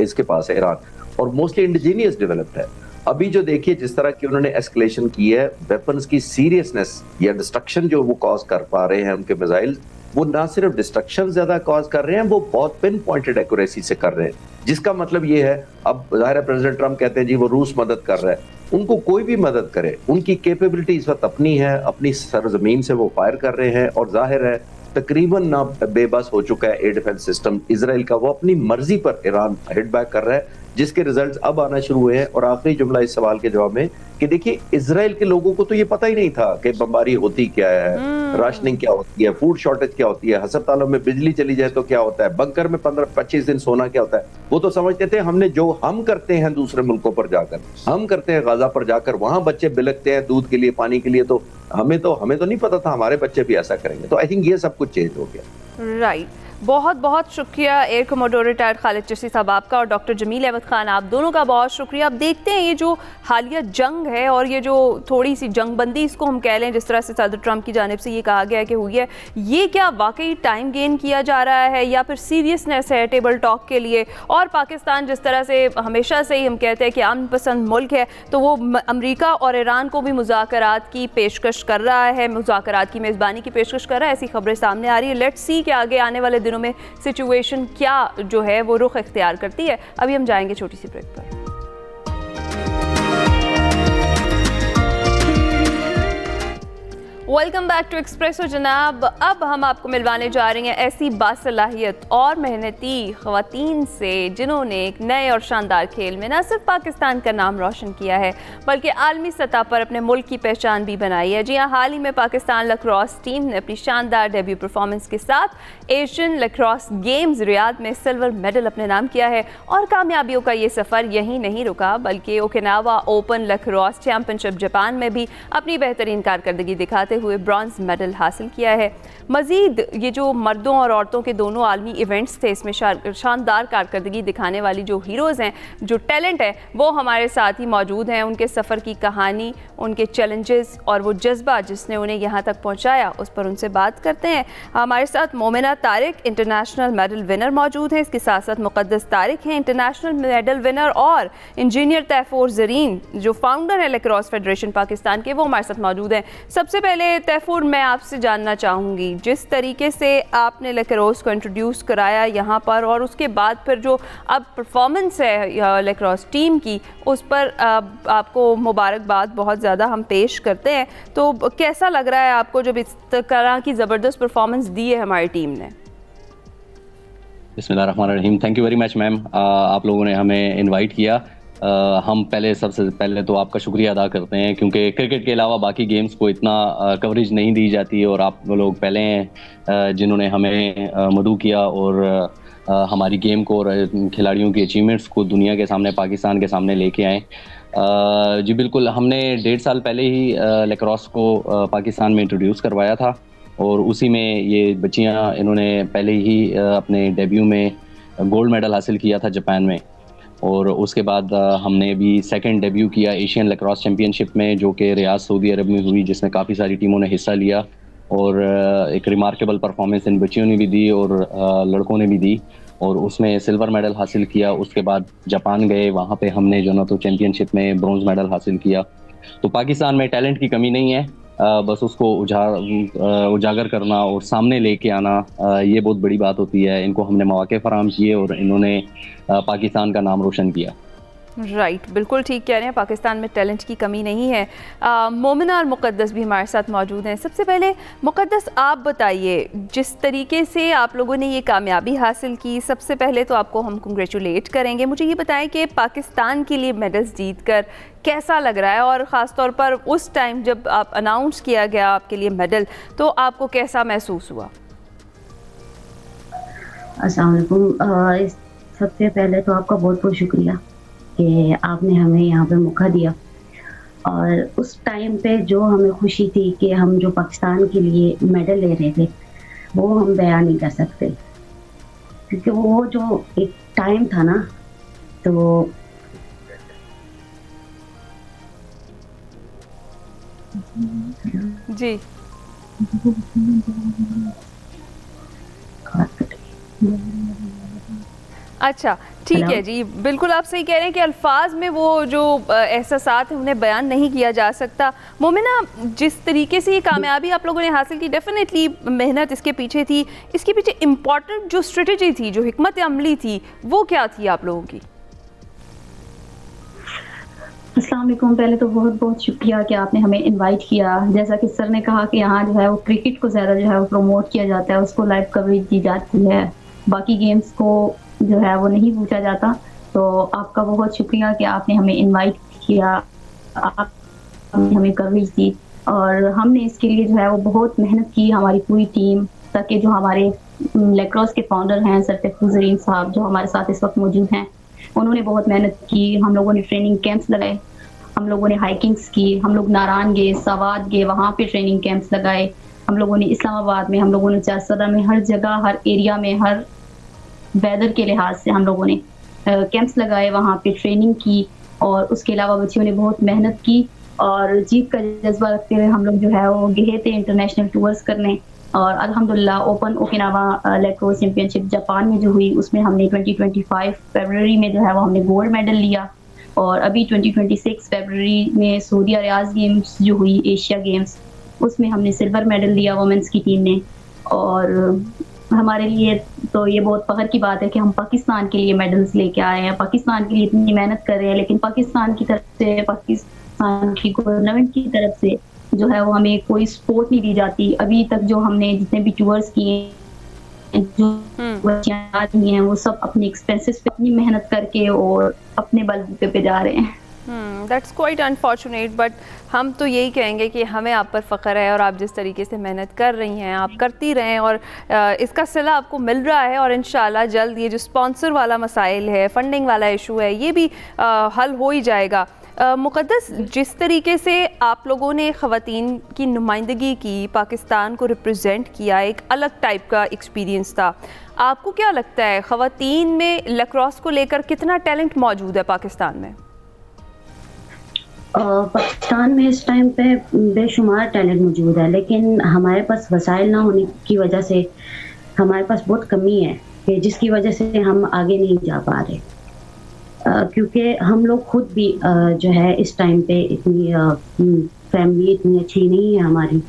D: इसके पास है ईरान, और मोस्टली इंडिजीनियस डेवलप्ड है। अभी जो देखिए जिस तरह की उन्होंने एस्केलेशन की है, वेपन्स की सीरियसनेस या डिस्ट्रक्शन जो वो कॉज कर पा रहे हैं उनके मिसाइल, वो ना सिर्फ डिस्ट्रक्शन ज्यादा कॉज कर रहे हैं, वो बहुत पिन पॉइंटेड एक्यूरेसी से कर रहे हैं, जिसका मतलब ये है, अब जाहिर है प्रेसिडेंट ट्रम्प कहते हैं जी वो रूस मदद कर रहा है, उनको कोई भी मदद करे, उनकी कैपेबिलिटी इस वक्त अपनी है, अपनी सरजमीन से वो फायर कर रहे हैं, और जाहिर है तकरीबन ना बेबस हो चुका है एयर डिफेंस सिस्टम इजराइल का, वो अपनी मर्जी पर ईरान हिट बैक कर रहा है, जिसके रिजल्ट्स अब आना शुरू हुए हैं। और आखिरी जुमला इस सवाल के जवाब में कि देखिए इजराइल के लोगों को तो ये पता ही नहीं था कि बमबारी होती क्या है, राशनिंग क्या होती है, फूड शॉर्टेज क्या होती है, अस्पतालों में बिजली चली जाए तो क्या होता है, बंकर में 15-25 दिन सोना क्या होता है। वो तो समझते थे हमने जो हम करते हैं दूसरे मुल्कों पर जाकर, हम करते हैं गाजा पर जाकर, वहां बच्चे बिलखते हैं दूध के लिए, पानी के लिए, तो हमें तो नहीं पता था हमारे बच्चे भी ऐसा करेंगे। तो आई थिंक ये सब कुछ चेंज हो गया।
A: राइट, बहुत बहुत शुक्रिया air commodore retired Khalid Chishti साहब आपका, और डॉक्टर जमील अहमद खान आप दोनों का बहुत शुक्रिया। अब देखते हैं ये जो हालिया जंग है और ये जो थोड़ी सी जंगबंदी इसको हम कह लें, जिस तरह से सदर ट्रंप की जानिब से ये कहा गया है कि हुई है, ये क्या वाकई टाइम गेन किया जा रहा है या फिर सीरियसनेस है टेबल टॉक के लिए? और पाकिस्तान जिस तरह से हमेशा से ही हम कहते हैं कि अमन पसंद मुल्क है, तो वो अमरीका और ईरान को भी मुज़ाकरात की पेशकश कर रहा है, मुज़ाकरात की मेज़बानी की पेशकश कर रहा है, ऐसी खबरें सामने आ रही है। लेट्स सी कि आगे आने वाले दिनों में सिचुएशन क्या जो है वो रुख इख्तियार करती है। अभी हम जाएंगे छोटी सी ब्रेक पर। वेलकम बैक टू एक्सप्रेसो जनाब। अब हम आपको मिलवाने जा रहे हैं ऐसी बासलाहियत और मेहनती ख़वातीन से जिन्होंने एक नए और शानदार खेल में न सिर्फ पाकिस्तान का नाम रोशन किया है बल्कि आलमी सतह पर अपने मुल्क की पहचान भी बनाई है। जी हाँ, हाल ही में पाकिस्तान लैक्रोस टीम ने अपनी शानदार डेब्यू परफॉर्मेंस के साथ एशियन लैक्रोस गेम्स रियाद में सिल्वर मेडल अपने नाम किया है, और कामयाबियों का ये सफ़र यहीं नहीं रुका बल्कि Okinawa open lacrosse championship Japan में भी अपनी बेहतरीन कारकर्दगी दिखाते हुए ब्रॉन्ज मेडल हासिल किया है। मज़ीद ये जो मर्दों और औरतों के दोनों आलमी इवेंट्स थे, इसमें शानदार कारकर्दगी दिखाने वाली जो हीरोज़ हैं, जो टैलेंट है, वो हमारे साथ ही मौजूद हैं। उनके सफ़र की कहानी, उनके चैलेंजेस और वो जज्बा जिसने उन्हें यहाँ तक पहुँचाया, उस पर उनसे बात करते हैं। हमारे साथ Momina Tariq international medal winner मौजूद हैं, इसके साथ साथ मुक़द्दस तारिक हैं इंटरनेशनल मेडल विनर, और इंजीनियर तैफूर ज़रीन जो फाउंडर है लैक्रोस फेडरेशन पाकिस्तान के, वो हमारे साथ मौजूद हैं। सबसे पहले तैफूर, मैं आपसे जानना चाहूँगी, जिस तरीके से आपने लैक्रोस को इंट्रोड्यूस कराया यहाँ पर और उसके बाद फिर जो अब परफॉर्मेंस है लैक्रोस टीम की, उस पर आपको मुबारकबाद बहुत ज़्यादा हम पेश करते हैं। तो कैसा लग रहा है आपको जब इस तरह की ज़बरदस्त परफॉर्मेंस दी है हमारी टीम ने?
E: बिस्मिल्लाहिर्रहमानिर्रहीम, thank you very much ma'am, आप लोगों ने हमें इनवाइट किया। हम सबसे पहले तो आपका शुक्रिया अदा करते हैं, क्योंकि क्रिकेट के अलावा बाकी गेम्स को इतना कवरेज नहीं दी जाती, और आप लोग पहले हैं जिन्होंने हमें मदऊ किया और हमारी गेम को और खिलाड़ियों की अचीवमेंट्स को दुनिया के सामने, पाकिस्तान के सामने लेके आए। जी बिल्कुल, हमने 1.5 साल पहले ही लैक्रोस को पाकिस्तान में इंट्रोड्यूस करवाया था, और उसी में ये बच्चियाँ इन्होंने पहले ही अपने डेब्यू में गोल्ड मेडल हासिल किया था जापान में, और उसके बाद हमने भी सेकंड डेब्यू किया एशियन लैक्रोस चैम्पियनशिप में, जो कि रियाद सऊदी अरब में हुई, जिसमें काफ़ी सारी टीमों ने हिस्सा लिया, और एक रिमार्केबल परफॉर्मेंस इन बच्चियों ने भी दी और लड़कों ने भी दी, और उसमें सिल्वर मेडल हासिल किया। उसके बाद जापान गए, वहाँ पे हमने जो ना तो चैम्पियनशिप में ब्रॉन्ज मेडल हासिल किया। तो पाकिस्तान में टैलेंट की कमी नहीं है, बस उसको उजागर करना और सामने लेके आना, ये बहुत बड़ी बात होती है। इनको हमने मौके फराहम किए और इन्होंने पाकिस्तान का नाम रोशन किया।
A: राइट, बिल्कुल ठीक कह रहे हैं, पाकिस्तान में टैलेंट की कमी नहीं है। मोमिना और मुक़द्दस भी हमारे साथ मौजूद हैं। सबसे पहले मुक़द्दस, आप बताइए, जिस तरीके से आप लोगों ने ये कामयाबी हासिल की, सबसे पहले तो आपको हम कंग्रेचुलेट करेंगे। मुझे ये बताएं कि पाकिस्तान के लिए मेडल्स जीतकर कैसा लग रहा है, और ख़ास तौर पर उस टाइम जब आप अनाउंस किया गया आपके लिए मेडल, तो आपको कैसा महसूस हुआ?
F: अस्सलाम वालेकुम। सबसे पहले तो आपका बहुत बहुत शुक्रिया कि आपने हमें यहाँ पे मौका दिया। और उस टाइम पे जो हमें खुशी थी कि हम जो पाकिस्तान के लिए मेडल ले रहे थे, वो हम बयान नहीं कर सकते, क्योंकि वो जो एक टाइम था ना, तो
A: जी। अच्छा, ठीक
F: हेलो?
A: है जी, बिल्कुल आप सही कह रहे हैं कि अल्फाज में वो जो एहसासात हैं उन्हें बयान नहीं किया जा सकता। मोमिना, जिस तरीके से ये कामयाबी आप लोगों ने हासिल की, डेफिनेटली मेहनत इसके पीछे थी। इसके पीछे इम्पॉर्टेंट जो स्ट्रेटजी थी, जो हिकमत अमली थी, वो क्या थी आप लोगों की?
G: अस्सलाम वालेकुम। पहले तो बहुत बहुत शुक्रिया कि आपने हमें इनवाइट किया। जैसा कि सर ने कहा कि यहाँ जो है वो क्रिकेट को ज़्यादा जो है वो प्रमोट किया जाता है, उसको लाइव कवरेज दी जाती है, बाकी गेम्स को जो है वो नहीं पूछा जाता। तो आपका बहुत शुक्रिया कि आपने हमें इनवाइट किया, आपने हमें कवरेज दी, और हमने इसके लिए जो है वो बहुत मेहनत की, हमारी पूरी टीम, ताकि जो हमारे लैक्रोस के फाउंडर हैं सर तहफूज़ ज़रीन साहब, जो हमारे साथ इस वक्त मौजूद हैं, उन्होंने बहुत मेहनत की। हम लोगों ने ट्रेनिंग कैंप्स लगाए, हम लोगों ने हाइकिंग्स की, हम लोग नारान गए, सवाद गए, वहाँ पे ट्रेनिंग कैंप्स लगाए। हम लोगों ने इस्लामाबाद में, हम लोगों ने चारसदा में, हर जगह, हर एरिया में, हर वेदर के लिहाज से हम लोगों ने कैंप्स लगाए, वहाँ पे ट्रेनिंग की। और उसके अलावा बच्चियों ने बहुत मेहनत की और जीत का जज्बा रखते हुए हम लोग जो है वो गए थे इंटरनेशनल टूर्स करने। और अल्हम्दुलिल्लाह open Okinawa lacrosse championship Japan में जो हुई, उसमें हमने 2025 फरवरी में जो है वो हमने गोल्ड मेडल लिया। और अभी 2026 फरवरी में सऊदी रियाज गेम्स जो हुई, एशिया गेम्स, उसमें हमने सिल्वर मेडल लिया वुमेन्स की टीम ने। और हमारे लिए तो ये बहुत फख्र की बात है कि हम पाकिस्तान के लिए मेडल्स लेके आए हैं, पाकिस्तान के लिए इतनी मेहनत कर रहे हैं, लेकिन पाकिस्तान की तरफ से, पाकिस्तान की गवर्नमेंट की तरफ से जो है वो हमें कोई सपोर्ट नहीं दी जाती। अभी तक जो हमने जितने भी टूर्स किए, जो बच्चियां हैं, वो सब अपने एक्सपेंसेस पे अपनी मेहनत करके और अपने बलबूते पे जा रहे हैं।
A: दैट्स क्वाइट अनफॉर्चुनेट, बट हम तो यही कहेंगे कि हमें आप पर फ़ख्र है, और आप जिस तरीके से मेहनत कर रही हैं, आप करती रहें, और इसका सिला आपको मिल रहा है। और इंशाल्लाह जल्द ये जो स्पॉन्सर वाला मसाइल है, फंडिंग वाला इशू है, ये भी हल हो ही जाएगा। मुक़द्दस, जिस तरीके से आप लोगों ने ख़वातीन की नुमाइंदगी की, पाकिस्तान को रिप्रेजेंट किया, एक अलग टाइप का एक्सपीरियंस था। आपको क्या लगता है ख़वातीन में लैक्रोस को लेकर कितना टैलेंट मौजूद है पाकिस्तान में?
F: पाकिस्तान में इस टाइम पे बेशुमार टैलेंट मौजूद है, लेकिन हमारे पास वसाइल ना होने की वजह से हमारे पास बहुत कमी है, कि जिसकी वजह से हम आगे नहीं जा पा रहे। क्योंकि हम लोग खुद भी जो है इस टाइम पे इतनी फैमिली इतनी अच्छी नहीं है हमारी,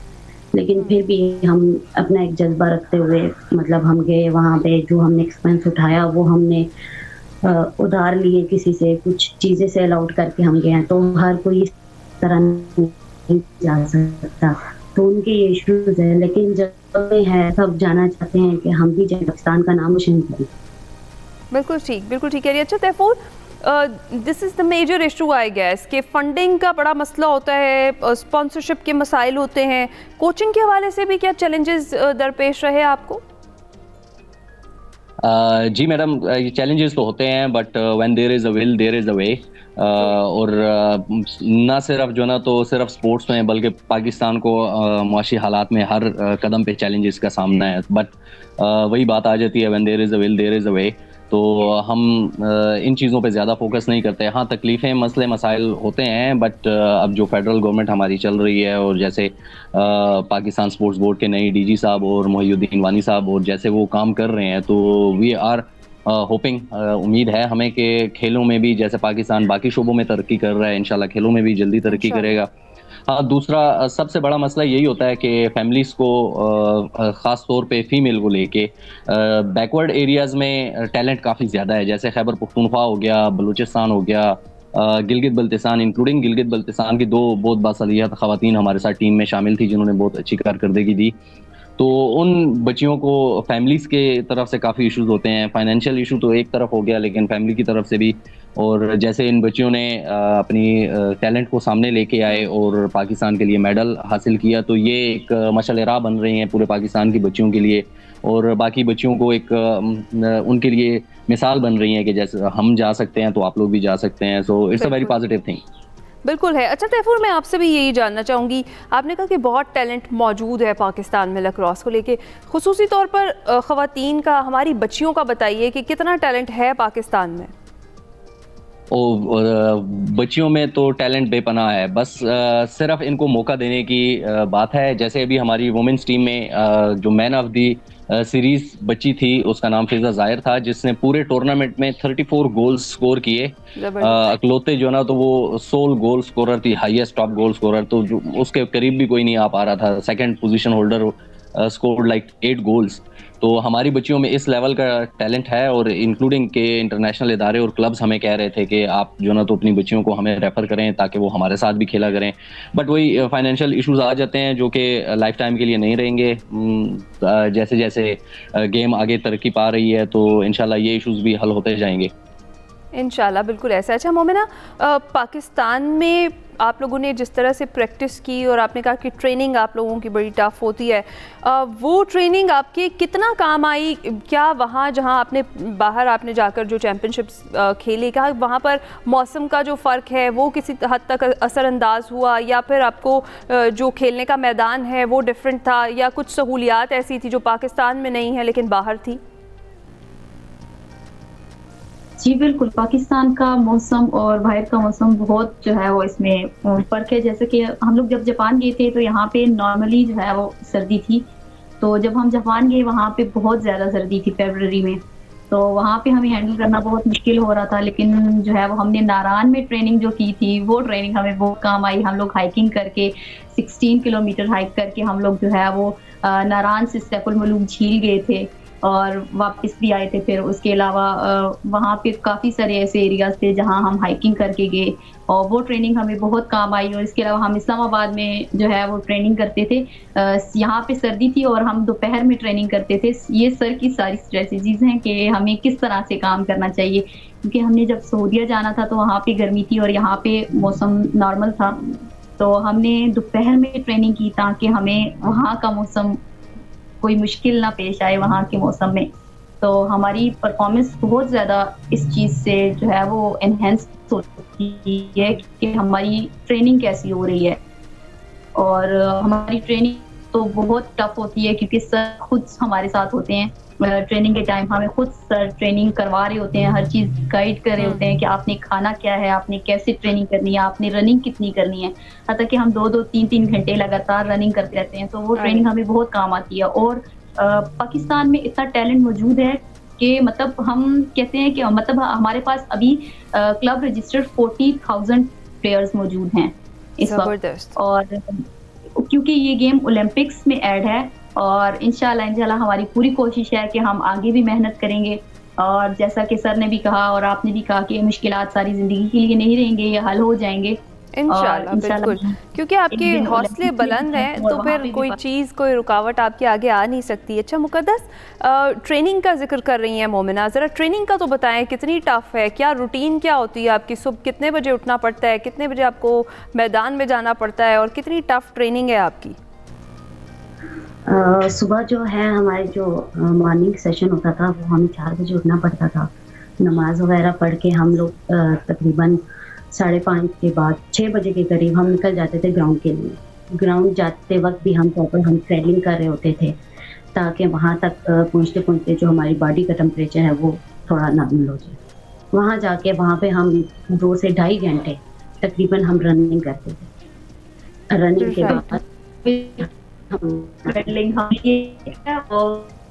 F: लेकिन फिर भी हम अपना एक जज्बा रखते हुए, मतलब हम गए वहाँ पे, जो हमने एक्सपेंस उठाया वो हमने उधार लिए किसी से, कुछ चीज़ें से अलाउड करके हम गए हैं। तो हर कोई इस तरह नहीं जा सकता, तो उनके ये इश्यूज है, लेकिन जब है सब जाना चाहते हैं कि हम भी पाकिस्तान का नाम रोशन करें।
A: बिल्कुल ठीक, बिल्कुल ठीक है। अच्छा Taifur, this is the major issue I guess कि फंडिंग का बड़ा मसला होता है, स्पॉन्सरशिप के मसाइल होते हैं। कोचिंग के हवाले से भी क्या चैलेंजेस दरपेश रहे आपको?
E: जी मैडम, ये चैलेंजेस तो होते हैं, but when there is a will there is a way. और ना सिर्फ जो ना तो सिर्फ स्पोर्ट्स में, बल्कि पाकिस्तान को मुआशी हालात में हर कदम पे चैलेंजेस का सामना है। बट वही बात आ जाती है, when there is a will there is a way. तो हम इन चीज़ों पे ज़्यादा फोकस नहीं करते। हाँ, तकलीफ़ें, मसले मसाइल होते हैं, बट अब जो फेडरल गवर्नमेंट हमारी चल रही है, और जैसे पाकिस्तान स्पोर्ट्स बोर्ड के नए डीजी साहब और मोहिउद्दीन वानी साहब, और जैसे वो काम कर रहे हैं, तो वी आर होपिंग, उम्मीद है हमें कि खेलों में भी जैसे पाकिस्तान बाकी शोबों में तरक्की कर रहा है, इंशाल्लाह खेलों में भी जल्दी तरक्की करेगा। हाँ, दूसरा सबसे बड़ा मसला यही होता है कि फैमिलीज़ को ख़ास तौर पे फीमेल को लेके बैकवर्ड एरियाज़ में टैलेंट काफ़ी ज़्यादा है, जैसे खैबर पख्तूनख्वा हो गया, बलूचिस्तान हो गया, गिलगित बल्तिस्तान, इंक्लूडिंग गिलगित बल्तिस्तान की 2 बहुत बासलियत ख़वातीन हमारे साथ टीम में शामिल थी, जिन्होंने बहुत अच्छी कारकर्दगी दी। तो उन बच्चियों को फैमिलीज़ के तरफ से काफ़ी इश्यूज होते हैं। फाइनेंशियल इशू तो एक तरफ हो गया, लेकिन फैमिली की तरफ से भी। और जैसे इन बच्चियों ने अपनी टैलेंट को सामने लेके आए और पाकिस्तान के लिए मेडल हासिल किया, तो ये एक मशाल राह बन रही हैं पूरे पाकिस्तान की बच्चियों के लिए, और बाकी बच्चियों को एक उनके लिए मिसाल बन रही है कि जैसे हम जा सकते हैं तो आप लोग भी जा सकते हैं। So it's a very positive thing.
A: बिल्कुल है। अच्छा तैफूर, मैं आपसे भी यही जानना चाहूँगी, आपने कहा कि बहुत टैलेंट मौजूद है पाकिस्तान में लैक्रोस को लेके, खुसूसी तौर पर ख़वातीन का, हमारी बच्चियों का बताइए कि कितना टैलेंट है पाकिस्तान में?
E: बच्चियों में तो टैलेंट बेपनाह है, बस सिर्फ इनको मौका देने की बात है। जैसे अभी हमारी वुमेन्स टीम में जो मैन ऑफ दी सीरीज बच्ची थी, उसका नाम फिजा जाहिर था, जिसने पूरे टूर्नामेंट में 34 गोल्स स्कोर किए। अकलौते जो ना तो वो सोल गोल स्कोरर थी, हाईएस्ट टॉप गोल स्कोरर, तो जो उसके करीब भी कोई नहीं आ पा रहा था। Second position holder scored like 8 goals. तो हमारी बच्चियों में इस लेवल का टैलेंट है, और इंक्लूडिंग के इंटरनेशनल इदारे और क्लब्स हमें कह रहे थे कि आप जो ना तो अपनी बच्चियों को हमें रेफर करें ताकि वो हमारे साथ भी खेला करें। बट वही फाइनेंशियल इश्यूज आ जाते हैं जो कि लाइफ टाइम के लिए नहीं रहेंगे। जैसे जैसे गेम आगे तरक्की पा रही है तो इंशाल्लाह ये इश्यूज भी हल होते जाएंगे
A: इंशाल्लाह। बिल्कुल ऐसा। अच्छा मोमिना, पाकिस्तान में आप लोगों ने जिस तरह से प्रैक्टिस की और आपने कहा कि ट्रेनिंग आप लोगों की बड़ी टफ होती है, वो ट्रेनिंग आपके कितना काम आई? क्या वहाँ जहाँ आपने बाहर आपने जाकर जो चैम्पियनशिप्स खेली, क्या वहाँ पर मौसम का जो फ़र्क है वो किसी हद तक असरअंदाज हुआ, या फिर आपको जो खेलने का मैदान है वो डिफरेंट था, या कुछ सहूलियात ऐसी थी जो पाकिस्तान में नहीं है लेकिन बाहर थी?
G: जी बिल्कुल, पाकिस्तान का मौसम और बाहर का मौसम बहुत जो है वो इसमें फ़र्क है। जैसे कि हम लोग जब जापान गए थे तो यहाँ पे नॉर्मली जो है वो सर्दी थी, तो जब हम जापान गए वहाँ पे बहुत ज़्यादा सर्दी थी फरवरी में, तो वहाँ पे हमें हैंडल करना बहुत मुश्किल हो रहा था। लेकिन जो है वो हमने नारान में ट्रेनिंग जो की थी, वो ट्रेनिंग हमें बहुत काम आई। हम लोग हाइकिंग करके 16 किलोमीटर हाइक करके हम लोग जो है वो नारान से सैफुल मलूक झील गए थे और वापस भी आए थे। फिर उसके अलावा वहाँ पे काफ़ी सारे ऐसे एरियाज थे जहाँ हम हाइकिंग करके गए, और वो ट्रेनिंग हमें बहुत काम आई। और इसके अलावा हम इस्लामाबाद में जो है वो ट्रेनिंग करते थे। यहाँ पे सर्दी थी और हम दोपहर में ट्रेनिंग करते थे। ये सर की सारी स्ट्रेटजीज हैं कि हमें किस तरह से काम करना चाहिए, क्योंकि हमने जब सऊदीया जाना था तो वहाँ पे गर्मी थी और यहाँ पे मौसम नॉर्मल था, तो हमने दोपहर में ट्रेनिंग की ताकि हमें वहाँ का मौसम कोई मुश्किल ना पेश आए वहाँ के मौसम में। तो हमारी परफॉर्मेंस बहुत ज़्यादा इस चीज़ से जो है वो एनहेंस होती है कि हमारी ट्रेनिंग कैसी हो रही है। और हमारी ट्रेनिंग तो बहुत टफ होती है क्योंकि सर खुद हमारे साथ होते हैं। ट्रेनिंग के टाइम हमें खुद सर ट्रेनिंग करवा रहे होते हैं, हर चीज़ गाइड कर रहे होते हैं कि आपने खाना क्या है, आपने कैसे ट्रेनिंग करनी है, आपने रनिंग कितनी करनी है। हत्ता कि हम 2-2, 3-3 घंटे लगातार रनिंग करते रहते हैं, तो वो ट्रेनिंग हमें बहुत काम आती है। और पाकिस्तान में इतना टैलेंट मौजूद है कि मतलब हम कहते हैं कि मतलब हमारे पास अभी क्लब रजिस्टर्ड 40,000 प्लेयर्स मौजूद हैं इस वक्त। और क्योंकि ये गेम ओलंपिक्स में ऐड है और इंशाल्लाह हमारी पूरी कोशिश है कि हम आगे भी मेहनत करेंगे। और जैसा कि सर ने भी कहा और आपने भी कहा कि मुश्किलात सारी जिंदगी के लिए नहीं रहेंगे, ये हल हो जाएंगे
A: इंशाल्लाह। बिल्कुल, क्योंकि आपके हौसले बुलंद हैं तो फिर कोई चीज़, कोई रुकावट आपके आगे आ नहीं सकती। अच्छा मुकद्दस, ट्रेनिंग का जिक्र कर रही हैं मोमिना, ज़रा ट्रेनिंग का तो बताएं, कितनी टफ है, क्या रूटीन क्या होती है आपकी? सुबह कितने बजे उठना पड़ता है, कितने बजे आपको मैदान में जाना पड़ता है, और कितनी टफ ट्रेनिंग है आपकी?
F: सुबह जो है हमारे जो मॉर्निंग सेशन होता था वो हमें 4 बजे उठना पड़ता था। नमाज वगैरह पढ़ के हम लोग तकरीबन 5:30 के बाद 6 बजे के करीब हम निकल जाते थे ग्राउंड के लिए। ग्राउंड जाते वक्त भी हम ट्रेनिंग कर रहे होते थे ताकि वहाँ तक पहुँचते पहुँचते जो हमारी बॉडी का टेम्परेचर है वो थोड़ा नॉर्मल हो जाए। वहाँ जाके वहाँ पे हम 2 से 2.5 घंटे तकरीबन हम रनिंग करते थे। रनिंग के बाद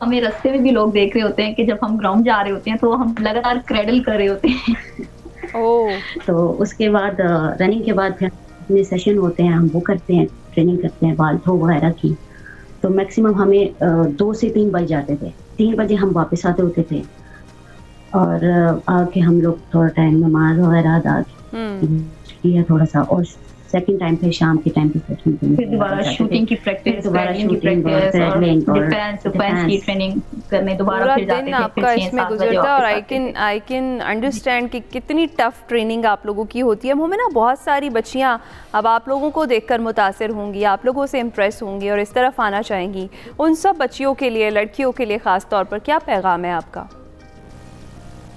G: हमें रास्ते में भी लोग देख रहे होते हैं कि जब हम ग्राउंड जा रहे होते हैं तो हम लगातार क्रैडल कर रहे होते हैं। तो उसके बाद रनिंग के बाद फिर अपने सेशन होते हैं, हम वो करते हैं, ट्रेनिंग करते हैं बाल थ्रो वगैरह की। तो मैक्सिमम हमें 2 से 3 बज जाते थे। 3 बजे हम वापस आते होते थे और आके हम लोग थोड़ा टाइम नमाज वगैरह अदा किया थोड़ा सा, और सेकंड टाइम पे शाम के टाइम पे फिर दोबारा शूटिंग की प्रैक्टिस, बैटिंग की प्रैक्टिस और डिफेंस की ट्रेनिंग करने दोबारा फिर जाते थे।
A: आपका इसमें गुजरता है और आई कैन अंडरस्टैंड कि कितनी टफ ट्रेनिंग आप लोगों की होती है। मोमिना, बहुत सारी बच्चियां अब आप लोगों को देखकर मुतासिर होंगी, आप लोगों से इम्प्रेस होंगी और इस तरफ आना चाहेंगी। उन सब बच्चियों के लिए, लड़कियों के लिए ख़ास तौर पर क्या पैगाम है आपका?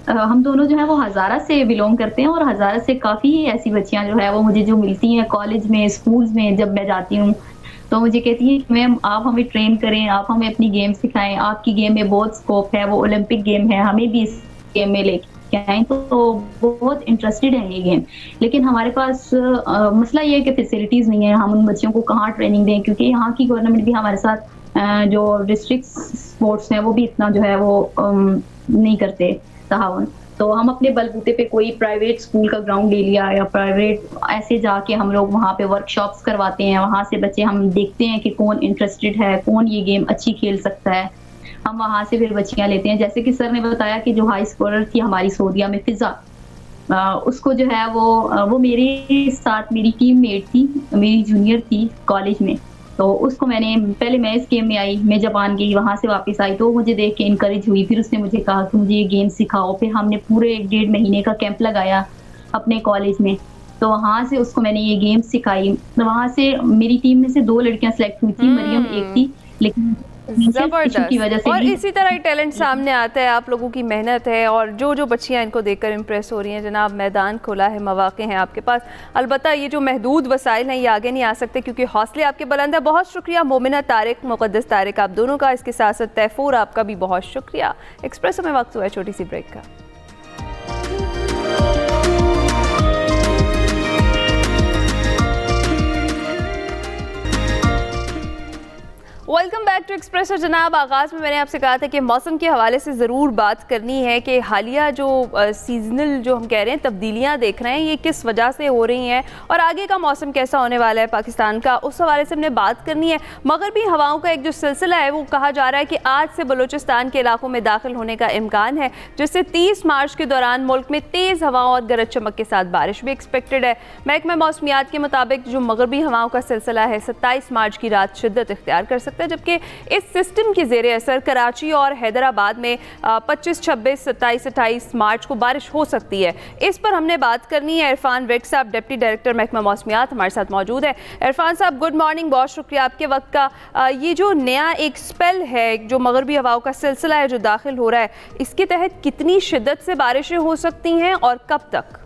G: हम दोनों जो है वो हज़ारा से बिलोंग करते हैं, और हज़ारा से काफ़ी ऐसी बच्चियाँ जो है वो मुझे जो मिलती हैं कॉलेज में, स्कूल्स में जब मैं जाती हूँ, तो मुझे कहती हैं कि मैम आप हमें ट्रेन करें, आप हमें अपनी गेम सिखाएँ, आपकी गेम में बहुत स्कोप है, वो ओलंपिक गेम है, हमें भी इस गेम में लेके आएँ। तो बहुत इंटरेस्टेड है ये गेम। लेकिन हमारे पास मसला ये है कि फैसिलिटीज़ नहीं है, हम उन बच्चियों को कहाँ ट्रेनिंग दें, क्योंकि यहाँ की गवर्नमेंट भी हमारे साथ जो डिस्ट्रिक्ट स्पोर्ट्स हैं वो भी इतना जो है वो नहीं करते ताउन। तो हम अपने बलबूते पे कोई प्राइवेट स्कूल का ग्राउंड ले लिया, या प्राइवेट ऐसे जाके हम लोग वहाँ पे वर्कशॉप्स करवाते हैं, वहाँ से बच्चे हम देखते हैं कि कौन इंटरेस्टेड है, कौन ये गेम अच्छी खेल सकता है, हम वहाँ से फिर बच्चियाँ लेते हैं। जैसे कि सर ने बताया कि जो हाई स्कोरर थी हमारी सऊदीया में फिजा, उसको जो है वो मेरे साथ मेरी टीम मेट थी, मेरी जूनियर थी कॉलेज में। तो उसको पहले मैं इस गेम में आई, मैं जापान गई, वहाँ से वापस आई तो मुझे देख के इनकरेज हुई, फिर उसने मुझे कहा कि मुझे ये गेम सिखाओ। फिर हमने पूरे 1.5 महीने का कैंप लगाया अपने कॉलेज में, तो वहाँ से उसको मैंने ये गेम सिखाई। तो वहाँ से मेरी टीम में से 2 लड़कियां सेलेक्ट हुई थी, मरियम एक थी, लेकिन की वजह से
A: और इसी तरह ही टैलेंट सामने आता है, आप लोगों की मेहनत है, और जो बच्चियां इनको देखकर इम्प्रेस हो रही हैं। जनाब, मैदान खुला है, मौके हैं आपके पास। अलबत्ता ये जो महदूद वसाइल हैं ये आगे नहीं आ सकते क्योंकि हौसले आपके बुलंद है। बहुत शुक्रिया मोमिना तारिक, मुक़द्दस तारिक, आप दोनों का। इसके साथ साथ तैफूर, आपका भी बहुत शुक्रिया। एक्सप्रेसो में वक्त हुआ है छोटी सी ब्रेक का। Welcome back to Expresso. जनाब, आगाज़ में मैंने आपसे कहा था कि मौसम के हवाले से ज़रूर बात करनी है कि हालिया जो सीजनल जो हम कह रहे हैं तब्दीलियां देख रहे हैं ये किस वजह से हो रही हैं, और आगे का मौसम कैसा होने वाला है पाकिस्तान का, उस हवाले से हमने बात करनी है। मगरबी हवाओं का एक जो सिलसिला है वो कहा जा रहा है कि आज से बलूचिस्तान के इलाकों में दाखिल होने का इम्कान है, जिससे 30 मार्च के दौरान मुल्क में तेज़ हवाओं और गरज चमक के साथ बारिश भी एक्सपेक्टेड है। महकमा मौसमियात के मुताबिक जो मगरबी हवाओं का सिलसिला है 27 मार्च की रात शिद्दत इख्तियार कर सकता है, जबकि इस सिस्टम के ज़ेरे असर कराची और हैदराबाद में 25, 26, 27, 28 मार्च को बारिश हो सकती है। इस पर हमने बात करनी है। इरफान वेट साहब, डिप्टी डायरेक्टर महकमा मौसमियात, हमारे साथ मौजूद है। इरफान साहब, गुड मॉर्निंग, बहुत शुक्रिया आपके वक्त का। ये जो नया एक स्पेल है, जो मगरबी हवाओं का सिलसिला है जो दाखिल हो रहा है, इसके तहत कितनी शिद्दत से बारिशें हो सकती हैं और कब तक?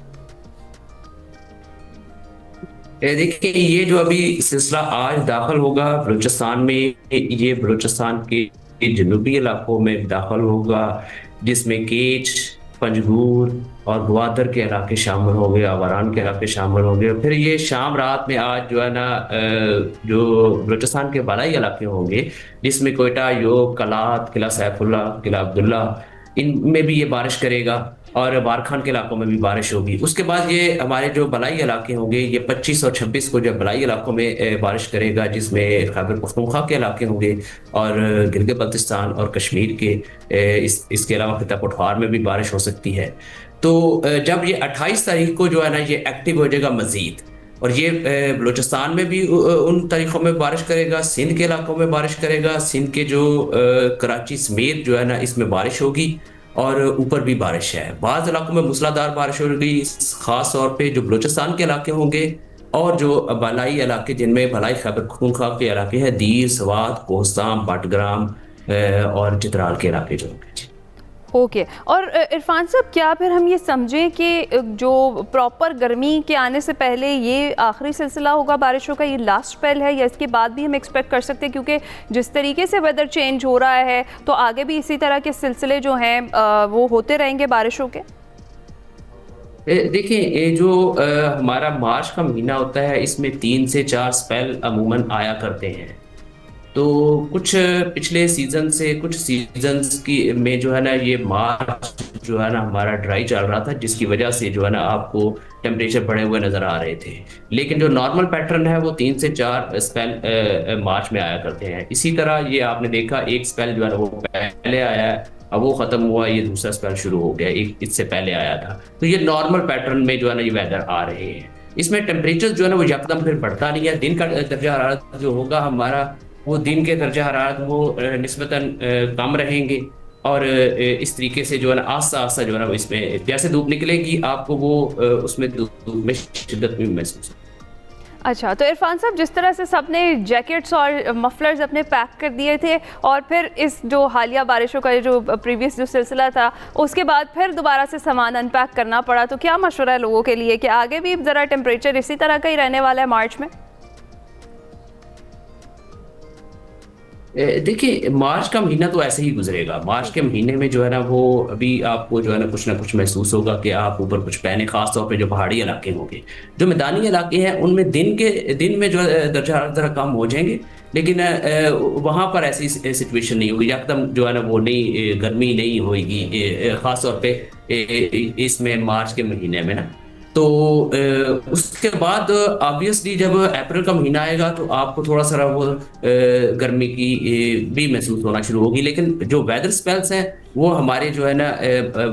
H: देखिए, ये जो अभी सिलसिला आज दाखिल होगा बलूचिस्तान में, ये बलूचिस्तान के जनूबी इलाकों में दाखिल होगा, जिसमें केच, पंजगूर और ग्वादर के इलाके शामिल होंगे, आवारान के इलाके शामिल होंगे। फिर ये शाम रात में आज जो है ना जो बलूचिस्तान के बालाई इलाके होंगे, जिसमें कोयटा, योग, कलात, किला सैफुल्ला, किला अब्दुल्ला, इनमें भी ये बारिश करेगा, और बारखान के इलाकों में भी बारिश होगी। उसके बाद ये हमारे जो बलाई इलाके होंगे, ये 25 और 26 को जब बलाई इलाकों में बारिश करेगा, जिसमें खैबर पख्तूनख्वा के इलाके होंगे और गिलगित बल्तिस्तान और कश्मीर के, इसके अलावा खिता पठवार में भी बारिश हो सकती है। तो जब ये 28 तारीख को जो है ना ये एक्टिव हो जाएगा मजीद, और ये बलूचिस्तान में भी उन तारीखों में बारिश करेगा, सिंध के इलाकों में बारिश करेगा, सिंध के जो कराची समेत जो है ना इसमें बारिश होगी, और ऊपर भी बारिश है। बाज़ इलाकों में मूसलाधार बारिश होगी, ख़ास तौर पे जो बलूचिस्तान के इलाके होंगे और जो बलाई इलाके जिनमें भलाई खैबर पख्तूनख्वा के इलाके हैं, दीर, सवात, कोहस्तान, बटग्राम और चित्राल के इलाके जो होंगे।
A: ओके। और इरफान साहब, क्या फिर हम ये समझें कि जो प्रॉपर गर्मी के आने से पहले ये आखिरी सिलसिला होगा बारिशों का, ये लास्ट स्पेल है, या इसके बाद भी हम एक्सपेक्ट कर सकते हैं? क्योंकि जिस तरीके से वेदर चेंज हो रहा है तो आगे भी इसी तरह के सिलसिले जो हैं वो होते रहेंगे बारिशों के।
H: देखिए, ये जो हमारा मार्च का महीना होता है, इसमें 3 से 4 स्पेल अमूमन आया करते हैं। तो कुछ पिछले सीजन से कुछ सीजन्स की में जो है ना ये मार्च जो है ना हमारा ड्राई चल रहा था, जिसकी वजह से जो है ना आपको टेम्परेचर बढ़े हुए नज़र आ रहे थे। लेकिन जो नॉर्मल पैटर्न है वो 3 से 4 स्पेल मार्च में आया करते हैं। इसी तरह ये आपने देखा, एक स्पेल जो है ना वो पहले आया, अब वो ख़त्म हुआ, ये दूसरा स्पेल शुरू हो गया, एक इससे पहले आया था। तो ये नॉर्मल पैटर्न में जो है ना ये वेदर आ रहे हैं। इसमें टेम्परेचर जो है ना वो यकदम फिर बढ़ता नहीं है। दिन का दर्जा हरारत जो होगा हमारा, वो दिन के दर्जा हरारत वो निस्बतन कम रहेंगे, और इस तरीके से जो है ना आस्ता आस्ता जो है ना इसमें जैसे धूप निकलेगी आपको वो उसमें धूप में शिद्दत भी महसूस होगी।
A: अच्छा, तो इरफान साहब, जिस तरह से सबने जैकेट्स और मफलर्स अपने पैक कर दिए थे और फिर इस जो हालिया बारिशों का जो प्रीवियस जो सिलसिला था उसके बाद फिर दोबारा से सामान अनपैक करना पड़ा, तो क्या मशवरा है लोगों के लिए कि आगे भी ज़रा टेम्परेचर इसी तरह का ही रहने वाला है मार्च में?
H: देखिए, मार्च का महीना तो ऐसे ही गुजरेगा। मार्च के महीने में जो है ना, वो अभी आपको जो है ना कुछ महसूस होगा कि आप ऊपर कुछ पहने, खास तौर पे जो पहाड़ी इलाके होंगे। जो मैदानी इलाके हैं उनमें दिन में जो दर्जा हरारत जरा कम हो जाएंगे, लेकिन वहाँ पर ऐसी सिचुएशन नहीं होगी, एकदम जो है ना वो नहीं, गर्मी नहीं होगी, खास तौर पे इसमें मार्च के महीने में ना। तो उसके बाद ऑब्वियसली जब अप्रैल का महीना आएगा तो आपको थोड़ा सा वो गर्मी की भी महसूस होना शुरू होगी, लेकिन जो वेदर स्पेल्स हैं वो हमारे जो है ना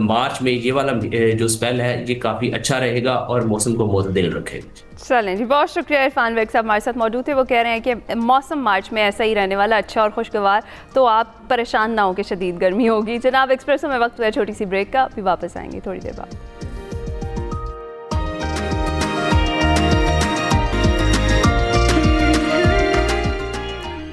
H: मार्च में ये वाला जो स्पेल है ये काफ़ी अच्छा रहेगा और मौसम को मोतदिल रखेगा।
A: चलें जी, बहुत शुक्रिया। इरफान बेग साहब हमारे साथ मौजूद थे। वो कह रहे हैं कि मौसम मार्च में ऐसा ही रहने वाला, अच्छा और खुशगवार, तो आप परेशान ना हो कि शदीद गर्मी होगी। जनाब एक्सप्रेसो में वक्त हुआ छोटी सी ब्रेक का, अभी वापस आएंगे थोड़ी देर बाद।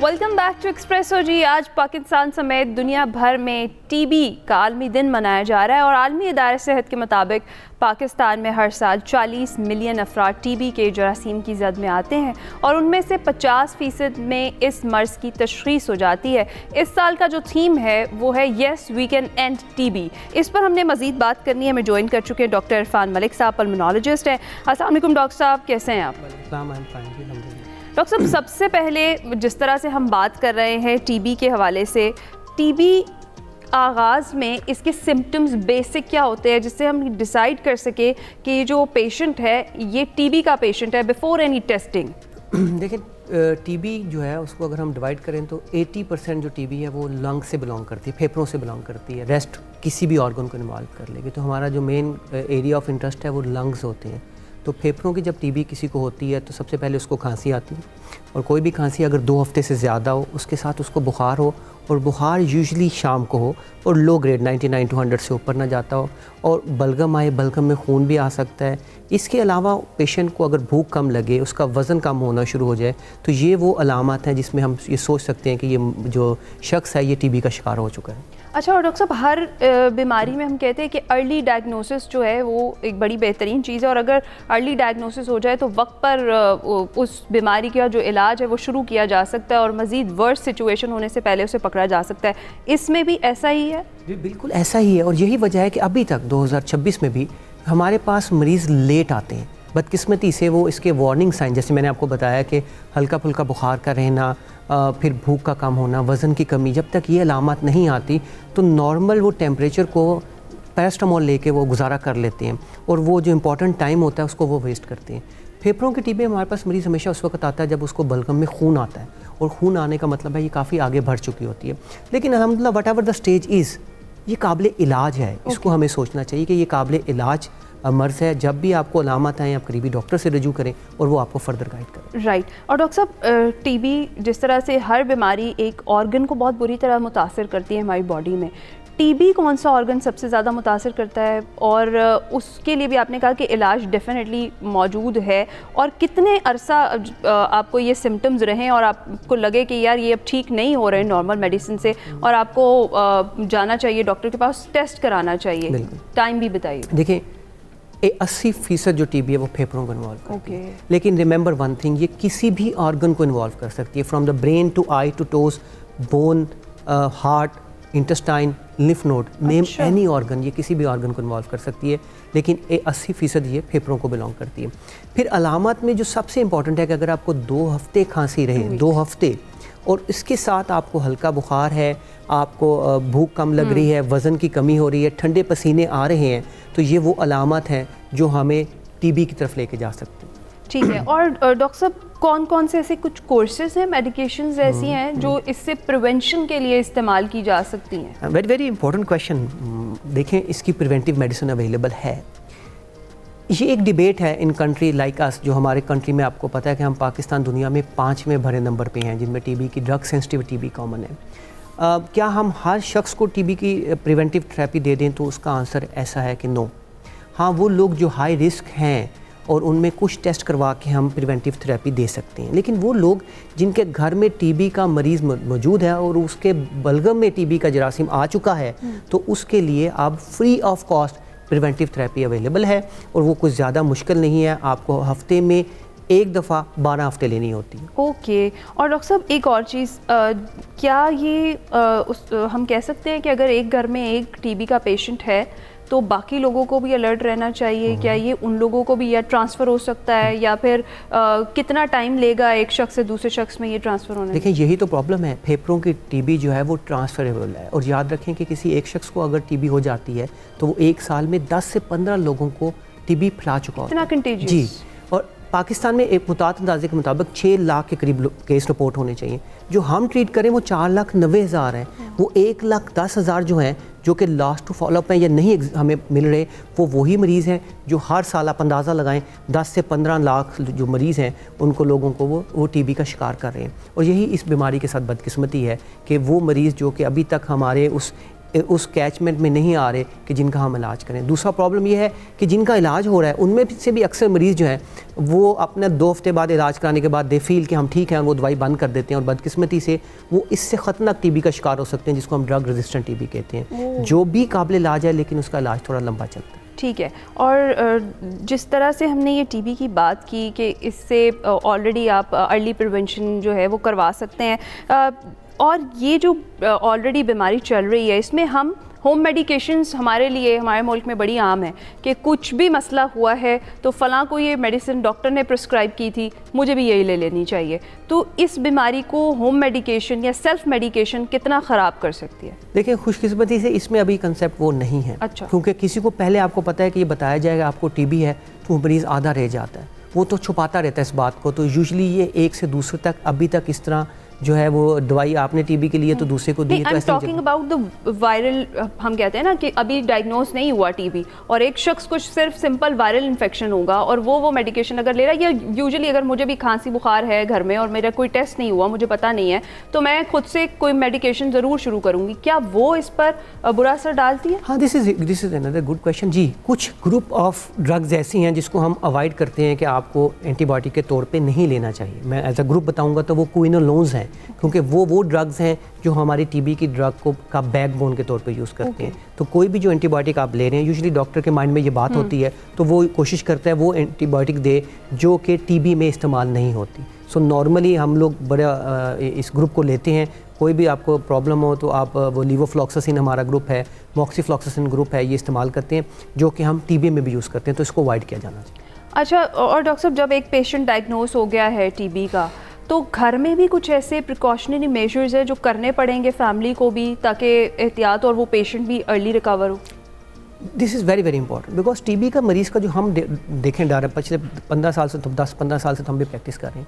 A: वेलकम बैक टू एक्सप्रेसो जी। आज पाकिस्तान समेत दुनिया भर में टीबी का आलमी दिन मनाया जा रहा है और आलमी इदारे सेहत के मुताबिक पाकिस्तान में हर साल 40 मिलियन अफराद टीबी के जरासीम की जद में आते हैं और उनमें से 50% में इस मर्ज़ की तशख़ीस हो जाती है। इस साल का जो थीम है वो है yes we can end TB. इस पर हमने मज़ीद बात करनी है। हमें ज्वाइन कर चुके हैं डॉक्टर इरफान मलिक साहब, पल्मोनोलॉजिस्ट हैं। अस्सलाम वालेकुम डॉक्टर साहब, कैसे हैं आप? डॉक्टर साहब, सबसे पहले जिस तरह से हम बात कर रहे हैं टीबी के हवाले से, टीबी आगाज़ में इसके सिम्टम्स बेसिक क्या होते हैं जिससे हम डिसाइड कर सके कि ये जो पेशेंट है ये टीबी का पेशेंट है बिफोर एनी टेस्टिंग?
I: देखिए, टीबी जो है उसको अगर हम डिवाइड करें तो 80% जो टीबी है वो लंग से बिलोंग करती है, फेफड़ों से बिलोंग करती है, रेस्ट किसी भी ऑर्गन को इन्वॉल्व कर लेगी। तो हमारा जो मेन एरिया ऑफ इंटरेस्ट है वो लंग्स होते हैं। तो फेफड़ों की जब टीबी किसी को होती है तो सबसे पहले उसको खांसी आती है, और कोई भी खांसी अगर 2 हफ्ते से ज़्यादा हो, उसके साथ उसको बुखार हो, और बुखार यूजुअली शाम को हो और लो ग्रेड 99 to 100 से ऊपर ना जाता हो, और बलगम आए, बलगम में खून भी आ सकता है। इसके अलावा पेशेंट को अगर भूख कम लगे, उसका वज़न कम होना शुरू हो जाए, तो ये वो अलामत हैं जिसमें हम ये सोच सकते हैं कि ये जो शख्स है ये टीबी का शिकार हो चुका है।
A: अच्छा, और डॉक्टर साहब, हर बीमारी में हम कहते हैं कि अर्ली डायग्नोसिस जो है वो एक बड़ी बेहतरीन चीज़ है, और अगर अर्ली डायग्नोसिस हो जाए तो वक्त पर उस बीमारी का जो इलाज है वो शुरू किया जा सकता है और मज़ीद वर्स सिचुएशन होने से पहले उसे पकड़ा जा सकता है। इसमें भी ऐसा ही है?
I: जी बिल्कुल ऐसा ही है, और यही वजह है कि अभी तक 2026 में भी हमारे पास मरीज़ लेट आते हैं। बदकिस्मती से वो इसके वार्निंग साइन, जैसे मैंने आपको बताया कि हल्का फुल्का बुखार का रहना, फिर भूख का कम होना, वज़न की कमी, जब तक ये अलामत नहीं आती तो नॉर्मल वो टेम्परेचर को पैरास्टामोल लेके वो गुजारा कर लेते हैं, और वो जो इम्पॉर्टेंट टाइम होता है उसको वो वेस्ट करते हैं। फेफड़ों की टीबी हमारे पास मरीज़ हमेशा उस वक्त आता है जब उसको बलगम में खून आता है, और खून आने का मतलब है ये काफ़ी आगे बढ़ चुकी होती है। लेकिन अल्हम्दुलिल्लाह what ever the stage is, ये काबिल इलाज है। इसको हमें सोचना चाहिए कि ये काबिल इलाज मर्ज़ है। जब भी आपको अलामत आएँ आप करीबी डॉक्टर से रजू करें और वो आपको फर्दर गाइड करें।
A: राइट। और डॉक्टर साहब, टीबी जिस तरह से हर बीमारी एक ऑर्गन को बहुत बुरी तरह मुतासिर करती है हमारी बॉडी में, टीबी कौन सा ऑर्गन सबसे ज़्यादा मुतासिर करता है, और उसके लिए भी आपने कहा कि इलाज डेफिनेटली मौजूद है, और कितने अरसा आपको ये सिम्टम्स रहें और आपको लगे कि यार ये अब ठीक नहीं हो रहे नॉर्मल मेडिसिन से और आपको जाना चाहिए डॉक्टर के पास, टेस्ट कराना चाहिए, टाइम भी बताइए?
I: देखिए, 80% जो टीबी है वो फेफड़ों को इन्वॉल्व करती है, लेकिन रिमेंबर वन थिंग, ये किसी भी ऑर्गन को इन्वॉल्व कर सकती है, from the brain to eye to toes, bone, heart, intestine, lymph node, name any organ, ये किसी भी ऑर्गन को इन्वॉल्व कर सकती है, लेकिन 80% ये फेफड़ों को बिलोंग करती है। फिर अलामत में जो सबसे इंपॉर्टेंट है कि अगर आपको 2 हफ्ते खांसी रहे, 2 हफ्ते, और इसके साथ आपको हल्का बुखार है, आपको भूख कम लग रही है, वज़न की कमी हो रही है, ठंडे पसीने आ रहे हैं, तो ये वो अलामत हैं जो हमें टीबी की तरफ लेके जा सकती हैं।
A: ठीक है। और डॉक्टर साहब, कौन कौन से ऐसे कुछ कोर्सेज हैं, मेडिकेशंस ऐसी हैं जो इससे प्रिवेंशन के लिए इस्तेमाल की जा सकती हैं?
I: Very very important question. देखें, इसकी प्रिवेंटिव मेडिसिन अवेलेबल है। ये एक डिबेट है इन कंट्री लाइक अस, जो हमारे कंट्री में आपको पता है कि हम पाकिस्तान दुनिया में 5वें भरे नंबर पे हैं जिनमें टीबी की ड्रग सेंसिटिव टीबी कॉमन है। क्या हम हर शख्स को टीबी की प्रिवेंटिव थेरेपी दे दें? तो उसका आंसर ऐसा है कि नो। हाँ, वो लोग जो हाई रिस्क हैं और उनमें कुछ टेस्ट करवा के हम प्रिवेंटिव थेरेपी दे सकते हैं। लेकिन वो लोग जिनके घर में टीबी का मरीज़ मौजूद है और उसके बलगम में टीबी का जरासीम आ चुका है, तो उसके लिए अब free of cost preventive therapy available है और वो कुछ ज़्यादा मुश्किल नहीं है। आपको हफ्ते में एक दफ़ा 12 हफ्ते लेनी होती है।
A: ओके। और डॉक्टर साहब एक और चीज़, क्या ये हम कह सकते हैं कि अगर एक घर में एक टीबी का पेशेंट है तो बाकी लोगों को भी अलर्ट रहना चाहिए? क्या ये उन लोगों को भी या ट्रांसफ़र हो सकता है, या फिर कितना टाइम लेगा एक शख्स से दूसरे शख्स में ये ट्रांसफ़र होने में?
I: देखिए यही तो प्रॉब्लम है, फेफड़ों की टीबी जो है वो ट्रांसफरेबल है। और याद रखें कि किसी एक शख्स को अगर टीबी हो जाती है तो वो एक साल में 10 से 15 लोगों को टीबी फैला चुका होता है।
A: इतना कंटेजियस?
I: जी। और पाकिस्तान में एक मुताद अंदाजे के मुताबिक 6 लाख के करीब केस रिपोर्ट होने चाहिए। जो हम ट्रीट करें वो 4,90,000 हैं। वो 1,10,000 जो हैं, जो कि लास्ट टू फॉलोअप हैं या नहीं हमें मिल रहे, वो वही मरीज़ हैं जो हर साल आप अंदाज़ा लगाएं 10 से 15 लाख जो मरीज़ हैं उनको लोगों को वो टीबी का शिकार कर रहे हैं। और यही इस बीमारी के साथ बदकिस्मती है कि वो मरीज़ जो कि अभी तक हमारे उस कैचमेंट में नहीं आ रहे कि जिनका हम इलाज करें। दूसरा प्रॉब्लम ये है कि जिनका इलाज हो रहा है उनमें से भी अक्सर मरीज़ जो हैं वो अपने 2 हफ्ते बाद इलाज कराने के बाद दे फील कि हम ठीक हैं और वो दवाई बंद कर देते हैं, और बदकिस्मती से वो इससे ख़तरनाक टीबी का शिकार हो सकते हैं जिसको हम ड्रग रेजिस्टेंट टीबी कहते हैं, जो भी काबिल इलाज है लेकिन उसका इलाज थोड़ा लंबा चलता है।
A: ठीक है। और जिस तरह से हमने ये टीबी की बात की कि इससे ऑलरेडी आप अर्ली प्रिवेंशन जो है वो करवा सकते हैं, और ये जो ऑलरेडी बीमारी चल रही है इसमें हम होम मेडिकेशंस हमारे लिए हमारे मुल्क में बड़ी आम है कि कुछ भी मसला हुआ है तो फ़लाँ को ये मेडिसिन डॉक्टर ने प्रिस्क्राइब की थी, मुझे भी यही ले लेनी चाहिए। तो इस बीमारी को होम मेडिकेशन या सेल्फ मेडिकेशन कितना ख़राब कर सकती है?
I: देखिए खुशकिस्मती से इसमें अभी कंसेप्ट वो नहीं है।
A: अच्छा।
I: क्योंकि किसी को पहले आपको पता है कि ये बताया जाएगा आपको टीबी है तो मरीज़ आधा रह जाता है, वो तो छुपाता रहता है इस बात को। तो यूजुअली ये एक से दूसरे तक अभी तक इस तरह जो है वो दवाई आपने टीबी के लिए तो दूसरे को दी।
A: I am talking about the viral, हम कहते हैं ना कि अभी डायग्नोज नहीं हुआ टीबी और एक शख्स को सिर्फ सिंपल वायरल इन्फेक्शन होगा और वो मेडिकेशन अगर ले रहा है, या यूजुअली अगर मुझे भी खांसी बुखार है घर में और मेरा कोई टेस्ट नहीं हुआ, मुझे पता नहीं है, तो मैं खुद से कोई मेडिकेशन ज़रूर शुरू करूँगी, क्या वो इस पर बुरा असर डालती है?
I: हाँ, this is another good question. जी, कुछ ग्रुप ऑफ ड्रग्स ऐसी हैं जिसको हम अवॉइड करते हैं कि आपको एंटीबायोटिक के तौर पे नहीं लेना चाहिए। मैं एज अ ग्रुप बताऊंगा तो वो क्विनोलोन्स हैं, क्योंकि वो ड्रग्स हैं जो हमारी टीबी की ड्रग को का बैकबोन के तौर पे यूज़ करते हैं। तो कोई भी जो एंटीबायोटिक आप ले रहे हैं, यूजुअली डॉक्टर के माइंड में ये बात होती है तो वो कोशिश करता है वो एंटीबायोटिक दे जो कि टीबी में इस्तेमाल नहीं होती। सो नॉर्मली हम लोग बड़ा इस ग्रुप को लेते हैं। कोई भी आपको प्रॉब्लम हो तो आप वो लीवोफ्लॉक्सासिन हमारा ग्रुप है, मॉक्सीफ्लॉक्सासिन ग्रुप है, ये इस्तेमाल करते हैं जो कि हम टीबी में भी यूज़ करते हैं, तो इसको अवॉइड किया जाना चाहिए।
A: अच्छा, और डॉक्टर साहब जब एक पेशेंट डायग्नोज हो गया है टीबी का, तो घर में भी कुछ ऐसे प्रिकॉशनरी मेजर्स हैं जो करने पड़ेंगे फैमिली को भी ताकि एहतियात और वो पेशेंट भी अर्ली रिकवर हो?
I: This is very very important because TB का मरीज़ का जो हम देखें डर पिछले 15 साल से, तो 10-15 साल से तो हम भी प्रैक्टिस कर रहे हैं,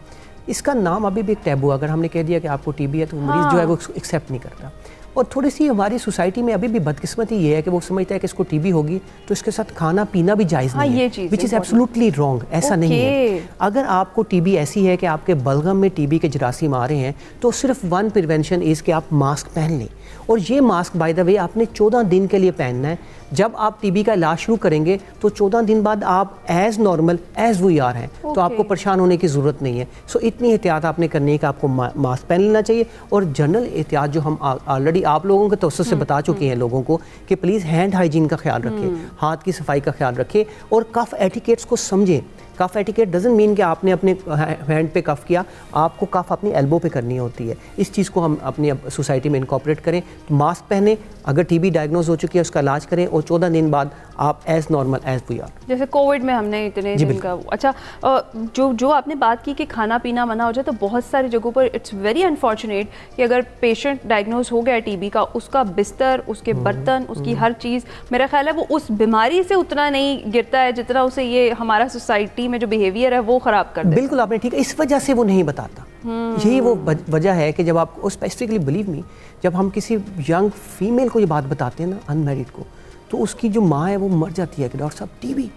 I: इसका नाम अभी भी एक टैबू। अगर हमने कह दिया कि आपको टीबी है तो मरीज़ जो है वो एक्सेप्ट नहीं करता। और थोड़ी सी हमारी सोसाइटी में अभी भी बदकिस्मती ये है कि वो समझता है कि इसको टीबी होगी तो इसके साथ खाना पीना भी जायज़ नहीं है, विच इज़ एब्सोल्युटली रॉन्ग। ऐसा नहीं है। अगर आपको टीबी ऐसी है कि आपके बलगम में टीबी के जरासीम आ रहे हैं तो सिर्फ वन प्रिवेंशन इज़ कि आप मास्क पहन लें, और ये मास्क बाय द वे आपने 14 दिन के लिए पहनना है। जब आप टीबी का इलाज शुरू करेंगे तो 14 दिन बाद आप as normal as we are हैं, तो आपको परेशान होने की ज़रूरत नहीं है। सो इतनी एहतियात आपने करनी है कि आपको मास्क पहन लेना चाहिए, और जनरल एहतियात जो हम ऑलरेडी आप लोगों के तवज्जुह से बता चुके हैं लोगों को कि प्लीज़ हैंड हाइजीन का ख्याल रखें, हाथ की सफाई का ख्याल रखें, और कफ एटिकेट्स को समझें। कफ एटिकेट डजंट मीन कि आपने अपने हैंड पे कफ किया, आपको कफ अपनी एल्बो पे करनी होती है। इस चीज़ को हम अपनी सोसाइटी में इनकॉर्पोरेट करें। मास्क पहने, अगर टीबी डायग्नोज हो चुकी है उसका इलाज करें, और 14 दिन बाद आप as normal as we are.
A: जैसे कोविड में हमने इतने दिन का। अच्छा, जो आपने बात की कि खाना पीना मना हो जाए, तो बहुत सारी जगहों पर इट्स वेरी अनफॉर्चुनेट कि अगर पेशेंट डायग्नोज हो गया टीबी का, उसका बिस्तर, उसके बर्तन, उसकी हर चीज़, मेरा ख्याल है वो उस बीमारी से उतना नहीं गिरता है जितना उसे ये हमारा सोसाइटी में जो बिहेवियर है वो ख़राब कर देता है।
I: बिल्कुल आपने ठीक है, इस वजह से वो नहीं बताता। यही वो वजह है कि जब आप स्पेसिफिकली बिलीव मी, जब हम किसी यंग फीमेल को ये बात बताते हैं ना, अनमैरिड को, तो उसकी जो माँ है वो मर जाती है कि डॉक्टर साहब टीबी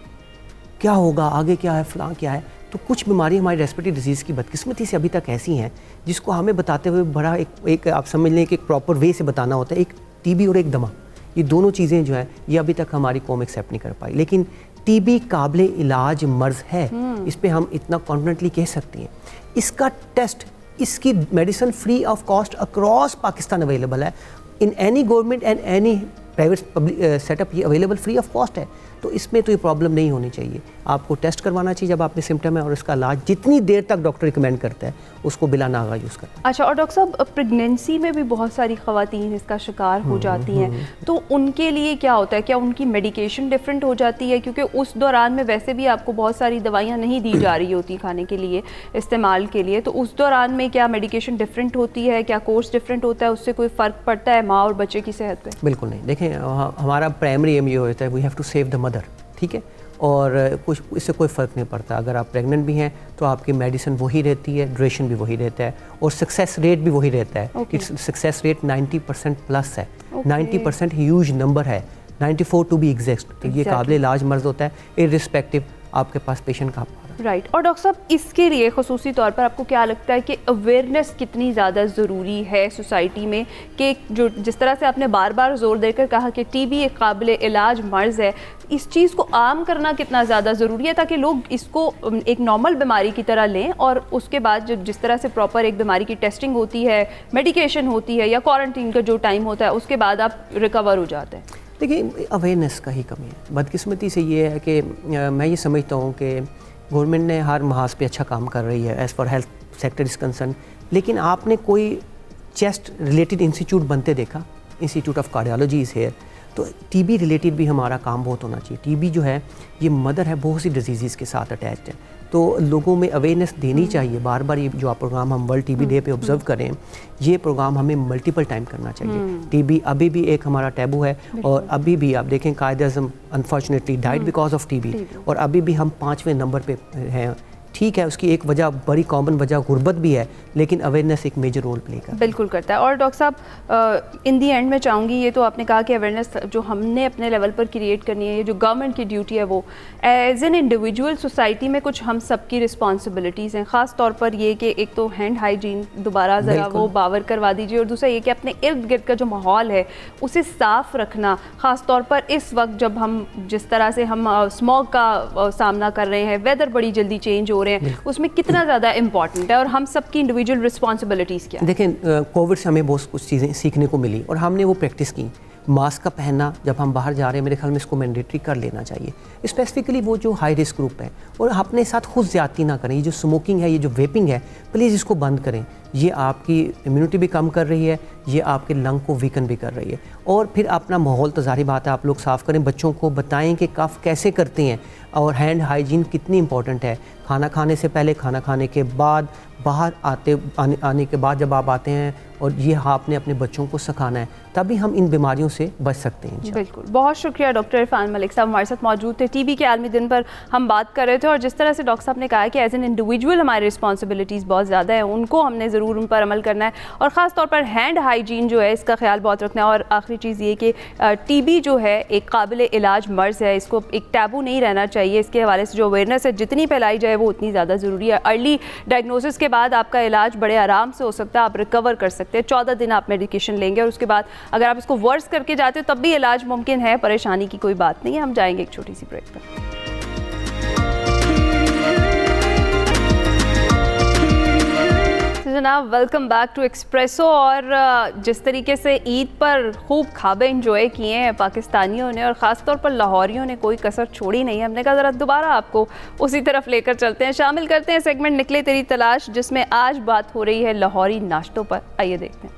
I: क्या होगा, आगे क्या है, फलां क्या है। तो कुछ बीमारी हमारी रेस्पिरेटरी डिजीज़ की बदकिस्मती से अभी तक ऐसी हैं जिसको हमें बताते हुए बड़ा एक आप समझ लें कि एक प्रॉपर वे से बताना होता है। एक टीबी और एक दमा, ये दोनों चीज़ें जो हैं ये अभी तक हमारी कौम एक्सेप्ट नहीं कर पाई। लेकिन टीबी काबिल इलाज मर्ज़ है, इस पे हम इतना कॉन्फिडेंटली कह सकते हैं। इसका टेस्ट, इसकी medicine free of cost across Pakistan available है, in any government and any private setup ये अवेलेबल फ्री ऑफ कॉस्ट है। तो इसमें तो ये प्रॉब्लम नहीं होनी चाहिए। आपको टेस्ट करवाना चाहिए जब आप में सिम्टम है, और इसका इलाज जितनी देर तक डॉक्टर रिकमेंड करता है उसको बिला नागा यूज़ करना।
A: अच्छा, और डॉक्टर साहब प्रेगनेंसी में भी बहुत सारी ख़वातीन इसका शिकार हो जाती हैं, तो उनके लिए क्या होता है? क्या उनकी मेडिकेशन डिफरेंट हो जाती है? क्योंकि उस दौरान में वैसे भी आपको बहुत सारी दवाइयाँ नहीं दी जा रही होती खाने के लिए, इस्तेमाल के लिए, तो उस दौरान में क्या मेडिकेशन डिफरेंट होती है? क्या कोर्स डिफरेंट होता है? उससे कोई फ़र्क पड़ता है माँ और बच्चे की सेहत पर?
I: बिल्कुल नहीं। देखें, हमारा प्राइमरी एम ये होता है we have to save the mother, ठीक है, और कुछ इससे कोई फ़र्क नहीं पड़ता। अगर आप प्रेग्नेंट भी हैं तो आपकी मेडिसिन वही रहती है, ड्यूरेशन भी वही रहता है, और सक्सेस रेट भी वही रहता है। सक्सेस रेट 90% प्लस है। 90% ह्यूज नंबर है, 94 टू बी एग्जैक्ट। तो ये काबिल इलाज मर्ज़ होता है, इर्रिस्पेक्टिव आपके पास पेशेंट का।
A: राइट। और डॉक्टर साहब, इसके लिए ख़ुसूसी तौर पर आपको क्या लगता है कि अवेयरनेस कितनी ज़्यादा ज़रूरी है सोसाइटी में, कि जो जिस तरह से आपने बार बार जोर देकर कहा कि टीबी एक काबिल इलाज मर्ज़ है, इस चीज़ को आम करना कितना ज़्यादा ज़रूरी है ताकि लोग इसको एक नॉर्मल बीमारी की तरह लें, और उसके बाद जो जिस तरह से प्रॉपर एक बीमारी की टेस्टिंग होती है, मेडिकेशन होती है, या क्वारंटीन का जो टाइम होता है, उसके बाद आप रिकवर हो जाते हैं?
I: देखिए, अवेयरनेस का ही कमी है। बदकिस्मती से ये है कि मैं ये समझता हूँ कि गवर्नमेंट ने हर महाज पे अच्छा काम कर रही है as for health sector is concern, लेकिन आपने कोई चेस्ट रिलेटेड इंस्टीट्यूट बनते देखा? Institute of cardiology is here. तो टीबी रिलेटेड भी हमारा काम बहुत होना चाहिए। टीबी जो है ये मदर है, बहुत सी डिजीज़ के साथ अटैच्ड है, तो लोगों में अवेयरनेस देनी चाहिए। बार बार ये जो आप प्रोग्राम हम वर्ल्ड टीबी डे पे ऑब्जर्व करें, ये प्रोग्राम हमें मल्टीपल टाइम करना चाहिए। टीबी अभी भी एक हमारा टैबू है, और अभी भी आप देखें Quaid-e-Azam unfortunately died because of TB, और अभी भी हम 5वें नंबर पे हैं। ठीक है, उसकी एक वजह, बड़ी कॉमन वजह गुर्बत भी है, लेकिन अवेयरनेस एक मेजर रोल प्ले करता है।
A: बिल्कुल करता है। और डॉक्टर साहब, इन दी एंड में चाहूँगी, ये तो आपने कहा कि अवेयरनेस जो हमने अपने लेवल पर क्रिएट करनी है, ये जो गवर्नमेंट की ड्यूटी है, वो एज एन इंडिविजुअल सोसाइटी में कुछ हम सबकी रिस्पॉन्सिबिलिटीज़ हैं। ख़ास तौर पर ये कि एक तो हैंड हाइजीन दोबारा ज़रा वो बावर करवा दीजिए, और दूसरा ये कि अपने इर्द गिर्द का जो माहौल है उसे साफ़ रखना, ख़ास तौर पर इस वक्त जब हम जिस तरह से हम स्मॉग का सामना कर रहे हैं, वेदर बड़ी जल्दी चेंज हो रहे हैं, उसमें कितना ज़्यादा इंपॉर्टेंट है, और हम सबकी इंडिविजुअल रिस्पॉन्सिबिलिटीज़ क्या है?
I: देखें, कोविड से हमें बहुत कुछ चीज़ें सीखने को मिली, और हमने वो प्रैक्टिस की। मास्क का पहनना जब हम बाहर जा रहे हैं, मेरे ख्याल में इसको मैंडेटरी कर लेना चाहिए, स्पेसिफिकली वो जो हाई रिस्क ग्रुप है, और अपने साथ खुद ज़्यादती ना करें। ये जो स्मोकिंग है, ये जो वेपिंग है, प्लीज़ इसको बंद करें। ये आपकी इम्यूनिटी भी कम कर रही है, ये आपके लंग को वीकन भी कर रही है। और फिर अपना माहौल तो ज़ाहिर बात है आप लोग साफ़ करें, बच्चों को बताएं कि कफ कैसे करते हैं, और हैंड हाइजीन कितनी इंपॉर्टेंट है। खाना खाने से पहले, खाना खाने के बाद, बाहर आने के बाद जब आप आते हैं, और ये आपने अपने बच्चों को सिखाना है, तभी हम इन बीमारियों से बच सकते हैं।
A: बिल्कुल, बहुत शुक्रिया डॉक्टर इरफान मलिक साहब हमारे साथ मौजूद थे। टीबी के आलमी दिन पर हम बात कर रहे थे, और जिस तरह से डॉक्टर साहब ने कहा कि एज एन इंडिविजुअल हमारी रिस्पॉन्सिबिलिटीज़ बहुत ज़्यादा है, उनको हमने ज़रूर उन पर अमल करना है, और ख़ास तौर पर हैंड हाइजीन जो है इसका ख्याल बहुत रखना है। और आखिरी चीज़ ये कि टीबी जो है एक काबिल इलाज मर्ज़ है, इसको एक टैबू नहीं रहना चाहिए। इसके हवाले से जो अवेयरनेस है जितनी फैलाई जाए वो उतनी ज़्यादा ज़रूरी है। अर्ली डायग्नोसिस के बाद आपका इलाज बड़े आराम से हो सकता है, आप रिकवर कर सकते हैं। 14 दिन आप मेडिकेशन लेंगे, और उसके बाद अगर आप इसको वर्स करके जाते हो तब भी इलाज मुमकिन है, परेशानी की कोई बात नहीं है। हम जाएंगे एक छोटी सी ब्रेक पर। जनाब, वेलकम बैक टू एक्सप्रेसो। और जिस तरीके से ईद पर खूब खाबे इंजॉय किए हैं पाकिस्तानियों ने, और ख़ास तौर पर लाहौरियों ने कोई कसर छोड़ी नहीं, हमने कहा ज़रा दोबारा आपको उसी तरफ लेकर चलते हैं। शामिल करते हैं सेगमेंट निकले तेरी तलाश, जिसमें आज बात हो रही है लाहौरी नाश्तों पर। आइए देखते हैं।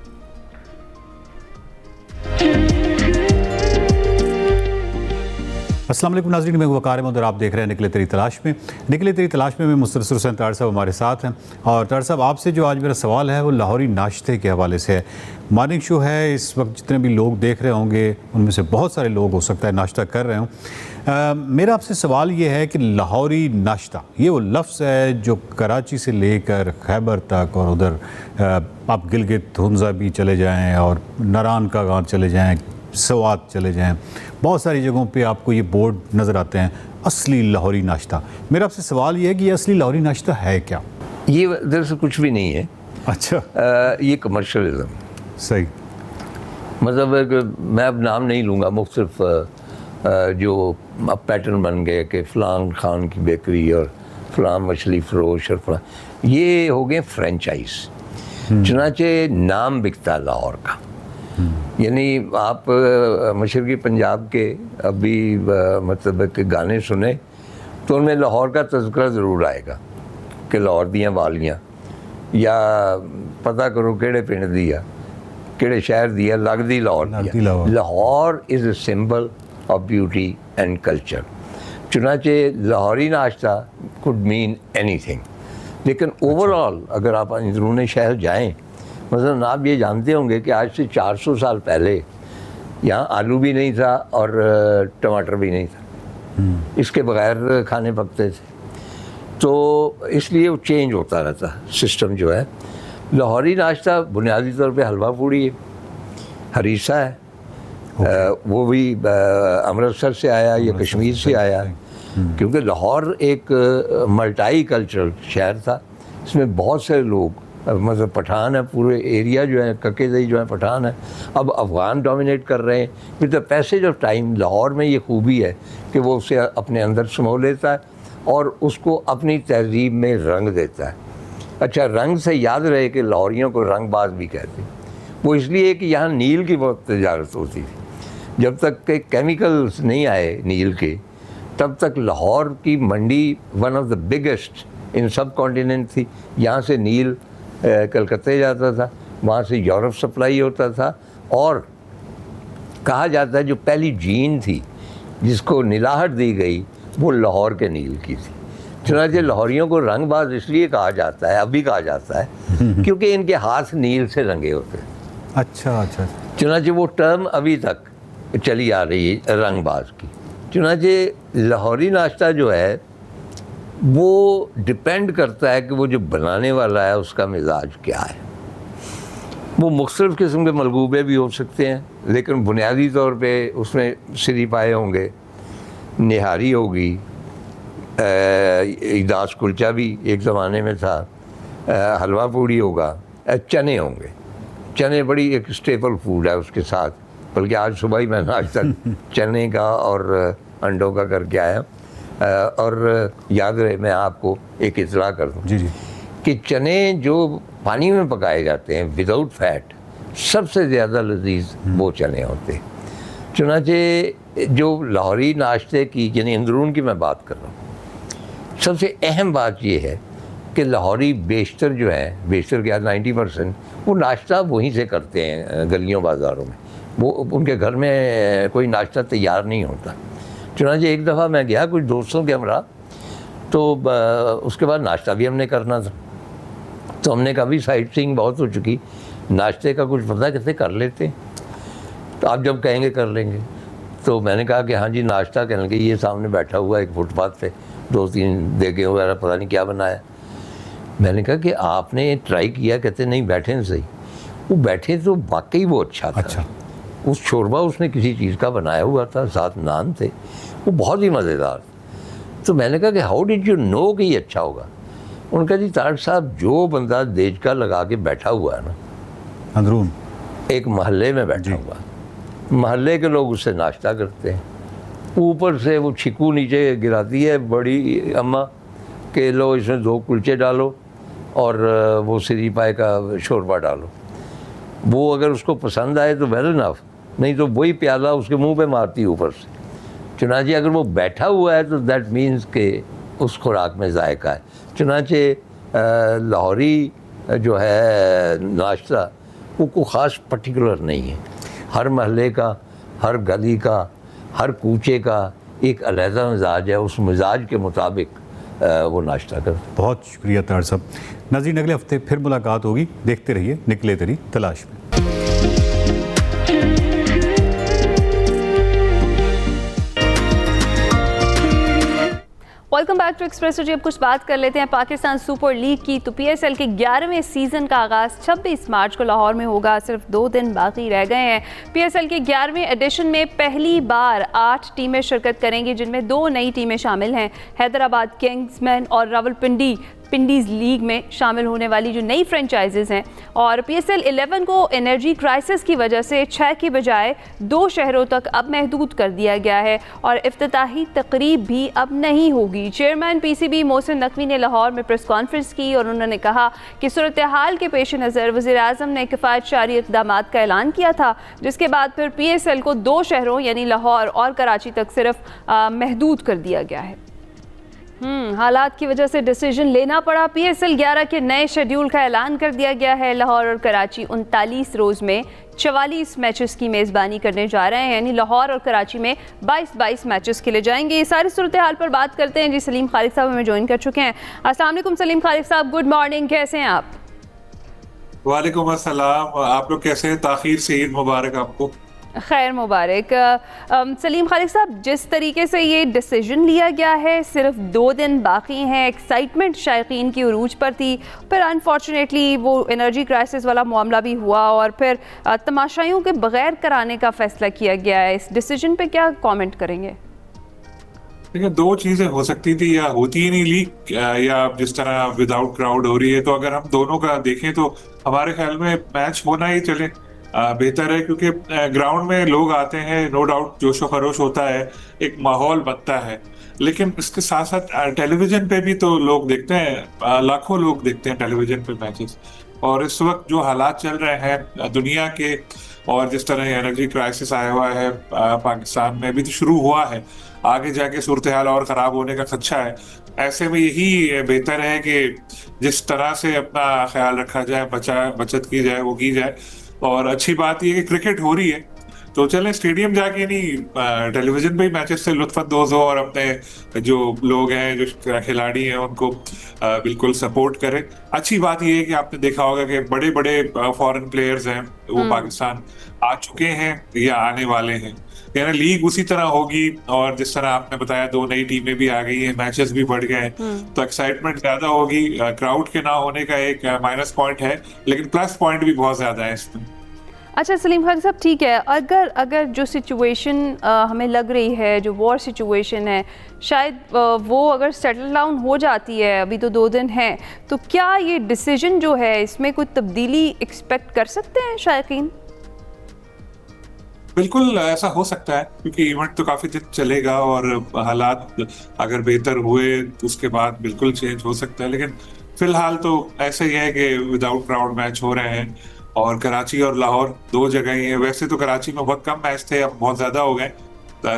J: अस्सलाम वालेकुम नाज़रीन, मैं वक़ार अहमद और आप देख रहे हैं निकले तेरी तलाश में। निकले तेरी तलाश में मैं मुस्तनसिर हुसैन तार साहब हमारे साथ हैं। और तार साहब, आपसे जो आज मेरा सवाल है वो लाहौरी नाश्ते के हवाले से है। मॉर्निंग शो है, इस वक्त जितने भी लोग देख रहे होंगे उनमें से बहुत सारे लोग हो सकता है नाश्ता कर रहे हों। मेरा आपसे सवाल ये है कि लाहौरी नाश्ता, ये वो लफ्ज़ है जो कराची से लेकर खैबर तक, और उधर आप गिलगित हुंजा भी चले जाएँ, और नारान का गाँव चले जाएँ, सवात चले जाएँ, बहुत सारी जगहों पे आपको ये बोर्ड नज़र आते हैं, असली लाहौरी नाश्ता। मेरा आपसे सवाल ये है कि ये असली लाहौरी नाश्ता है क्या?
K: ये दरअसल कुछ भी नहीं है।
J: अच्छा।
K: ये कमर्शलिज्म।
J: सही।
K: मतलब मैं अब नाम नहीं लूँगा, मुख्तलिफ जो अब पैटर्न बन गए कि फ़लाँ खान की बेकरी और फ़लाँ मछली फ़रोश और फ़लाँ, ये हो गए फ्रेंचाइज। चुनाचे नाम बिकता लाहौर का। यानी आप मशरक़ी पंजाब के अभी मतलब के गाने सुने तो उनमें लाहौर का तज़किरा ज़रूर आएगा कि लाहौर दियाँ वालियाँ, या पता करो केड़े पिंड दिया केड़े शहर दिया लगदी लाहौर दिया। Lahore is a symbol of beauty and culture. चुनाचे लाहौरी नाश्ता कुड मीन एनीथिंग, लेकिन ओवरऑल अगर आप अंदरूनी शहर जाएं, मतलब आप ये जानते होंगे कि आज से 400 साल पहले यहाँ आलू भी नहीं था और टमाटर भी नहीं था, इसके बगैर खाने पकते थे। तो इसलिए वो चेंज होता रहता सिस्टम जो है। लाहौरी नाश्ता बुनियादी तौर पे हलवा पूड़ी है, हरीसा है, वो भी अमृतसर से आया या कश्मीर से आया, क्योंकि लाहौर एक मल्टाई कल्चरल शहर था। इसमें बहुत सारे लोग, मतलब पठान है, पूरे एरिया जो है ककेदई जो है पठान है, अब अफ़गान डोमिनेट कर रहे हैं। With the passage of time Lahore में ये खूबी है कि वो उसे अपने अंदर समो लेता है और उसको अपनी तहजीब में रंग देता है। अच्छा, रंग से याद रहे कि लाहौरियों को रंगबाज भी कहते हैं। वो इसलिए कि यहाँ नील की बहुत तजारत होती थी। जब तक के केमिकल्स नहीं आए नील के, तब तक लाहौर की मंडी one of the biggest in subcontinent थी। यहाँ से नील कलकत्ते जाता था, वहाँ से यूरोप सप्लाई होता था, और कहा जाता है जो पहली जीन थी जिसको नीलाहट दी गई वो लाहौर के नील की थी। चुनांचे लाहौरियों को रंगबाज इसलिए कहा जाता है, अभी कहा जाता है, क्योंकि इनके हाथ नील से रंगे होते हैं।
J: अच्छा अच्छा।
K: चुनांचे वो टर्म अभी तक चली आ रही है रंगबाज की। चुनांचे लाहौरी नाश्ता जो है वो डिपेंड करता है कि वो जो बनाने वाला है उसका मिजाज क्या है। वो मुख्तलिफ़ किस्म के मलगूबे भी हो सकते हैं, लेकिन बुनियादी तौर पे उसमें सिरी पाए होंगे, निहारी होगी, दास कुलचा भी एक ज़माने में था, हलवा पूड़ी होगा, चने होंगे। चने बड़ी एक स्टेपल फूड है उसके साथ, बल्कि आज सुबह ही मैं नाश्ता चने का और अंडों का करके आया। और याद रहे मैं आपको एक इतला कर दूँ
J: जी जी
K: कि चने जो पानी में पकाए जाते हैं विदाउट फैट, सबसे ज़्यादा लजीज वो चने होते हैं। चुनांचे जो लाहौरी नाश्ते की, यानी अंदरून की मैं बात कर रहा हूँ, सबसे अहम बात ये है कि लाहौरी बेशतर जो है, बेशतर क्या 90%, वो नाश्ता वहीं से करते हैं गलियों बाज़ारों में। वो उनके घर में कोई नाश्ता तैयार नहीं होता। चुनांचे एक दफ़ा मैं गया कुछ दोस्तों के हमरा, तो उसके बाद नाश्ता भी हमने करना था, तो हमने कहा भी साइट सीइंग बहुत हो चुकी, नाश्ते का कुछ पता कैसे कर लेते हैं, तो आप जब कहेंगे कर लेंगे। तो मैंने कहा कि हाँ जी नाश्ता, कहने लगे ये सामने बैठा हुआ एक फुटपाथ पे 2-3 देगे वगैरह पता नहीं क्या बनाया। मैंने कहा कि आपने ट्राई किया? कहते नहीं, बैठे हैं सही। वो बैठे तो वाकई वो अच्छा था।
J: अच्छा।
K: उस शोरबा उसने किसी चीज़ का बनाया हुआ था, साथ नान थे, वो बहुत ही मज़ेदार। तो मैंने कहा कि हाउ डिड यू नो कि ये अच्छा होगा? उनका जी तारक साहब, जो बंदा देजका लगा के बैठा हुआ है ना
J: अंदरून
K: एक महल्ले में बैठा हुआ, महल्ले के लोग उससे नाश्ता करते हैं, ऊपर से वो छिकू नीचे गिराती है बड़ी अम्मा के लो इसमें 2 कुलचे डालो और वो सिरी पाए का शोरबा डालो। वो अगर उसको पसंद आए तो वेल इनफ, नहीं तो वही प्याला उसके मुंह पे मारती ऊपर से। चुनांचे अगर वो बैठा हुआ है तो दैट मीन्स के उस खुराक में जायका है। चुनांचे लाहौरी जो है नाश्ता वो कोई ख़ास पर्टिकुलर नहीं है, हर महल्ले का, हर गली का, हर कूचे का एक अलहदा मिजाज है, उस मिजाज के मुताबिक वो नाश्ता कर।
J: बहुत शुक्रिया तार साहब। नाज़रीन, अगले हफ्ते फिर मुलाकात होगी। देखते रहिए निकले तेरी तलाश में।
A: वेलकम बैक टू एक्सप्रेसो जी। अब कुछ बात कर लेते हैं पाकिस्तान सुपर लीग की। तो पीएसएल के 11वें सीज़न का आगाज़ 26 मार्च को लाहौर में होगा। सिर्फ 2 दिन बाकी रह गए हैं। पीएसएल के 11वें एडिशन में पहली बार 8 टीमें शिरकत करेंगी, जिनमें 2 नई टीमें शामिल हैं। हैदराबाद किंग्समैन और रावलपिंडी पिंडीज़ लीग में शामिल होने वाली जो नई फ्रेंचाइजीज़ हैं। और PSL 11 को एनर्जी क्राइसिस की वजह से 6 की बजाय 2 शहरों तक अब महदूद कर दिया गया है और इफ्तिताही तकरीब भी अब नहीं होगी। चेयरमैन PCB मोहसिन नकवी ने लाहौर में प्रेस कॉन्फ्रेंस की और उन्होंने कहा कि सूरत हाल के पेश नज़र वज़ीर-ए-आज़म ने किफ़ायत जारी इक़दामात का ऐलान किया था, जिसके बाद फिर PSL को 2 शहरों यानी लाहौर और कराची तक सिर्फ महदूद कर दिया गया है। हालात की वजह से डिसीजन लेना पड़ा। PSL 11 के नए शेड्यूल का ऐलान कर दिया गया है। लाहौर और कराची 39 रोज़ में 44 मैचेस की मेज़बानी करने जा रहे हैं, यानी लाहौर और कराची में 22 मैचेस खेले जाएंगे। ये सारी सूरत हाल पर बात करते हैं जी। सलीम खालिक साहब हमें ज्वाइन कर चुके हैं। अस्सलाम वालेकुम सलीम खालिक साहब, गुड मॉर्निंग, कैसे हैं आप?
L: वालेकुम अस्सलाम, आप लोग कैसे हैं? ताखीर से ईद मुबारक आपको।
A: खैर मुबारक। सलीम खालिक साहब, जिस तरीके से ये डिसीजन लिया गया है, सिर्फ 2 दिन बाकी हैं, एक्साइटमेंट शायकीन की उरूज पर थी, फिर अनफॉर्चुनेटली वो एनर्जी क्राइसिस वाला मामला भी हुआ और फिर तमाशाइयों के बगैर कराने का फैसला किया गया है। इस डिसीजन पे क्या कमेंट करेंगे?
L: देखिए, 2 चीजें हो सकती थी, या होती ही नहीं लीग, या जिस तरह विदाउट क्राउड हो रही है। तो अगर हम दोनों का देखें तो हमारे ख्याल में मैच होना ही चले बेहतर है, क्योंकि ग्राउंड में लोग आते हैं, नो डाउट जोशो खरोश होता है, एक माहौल बनता है। लेकिन इसके साथ साथ टेलीविजन पे भी तो लोग देखते हैं, लाखों लोग देखते हैं टेलीविजन पे मैचेस। और इस वक्त जो हालात चल रहे हैं दुनिया के, और जिस तरह एनर्जी क्राइसिस आया हुआ है पाकिस्तान में भी तो शुरू हुआ है, आगे जाके सूरत हाल और ख़राब होने का खदशा है। ऐसे में यही बेहतर है कि जिस तरह से अपना ख्याल रखा जाए, बचत की जाए, वो की जाए। और अच्छी बात यह कि क्रिकेट हो रही है, तो चलें स्टेडियम जाके नहीं, टेलीविजन पे ही मैचेस से लुत्फ़अंदोज़ हो और अपने जो लोग हैं, जो खिलाड़ी हैं, उनको बिल्कुल सपोर्ट करें। अच्छी बात यह है कि आपने देखा होगा कि बड़े बड़े फॉरेन प्लेयर्स हैं वो पाकिस्तान आ चुके हैं या आने वाले हैं। यानी लीग उसी तरह होगी, और जिस तरह आपने बताया 2 नई टीमें भी आ गई हैं, मैचेस भी बढ़ गए हैं, तो एक्साइटमेंट ज्यादा होगी। क्राउड के ना होने का एक माइनस पॉइंट है, लेकिन प्लस पॉइंट भी बहुत ज्यादा है इसमें।
A: अच्छा सलीम खान साहब, ठीक है, अगर जो सिचुएशन हमें लग रही है, जो वॉर सिचुएशन है, शायद वो अगर सेटल डाउन हो जाती है, अभी तो 2 दिन हैं, तो क्या ये डिसीजन जो है इसमें कोई तब्दीली एक्सपेक्ट कर सकते हैं शायकीन?
L: बिल्कुल ऐसा हो सकता है, क्योंकि इवेंट तो काफी दिन चलेगा और हालात अगर बेहतर हुए तो उसके बाद बिल्कुल चेंज हो सकता है। लेकिन फिलहाल तो ऐसा ही है कि विदाउट क्राउड मैच हो रहे हैं, और कराची और लाहौर 2 जगह ही है। वैसे तो कराची में बहुत कम मैच थे, अब बहुत ज्यादा हो गए,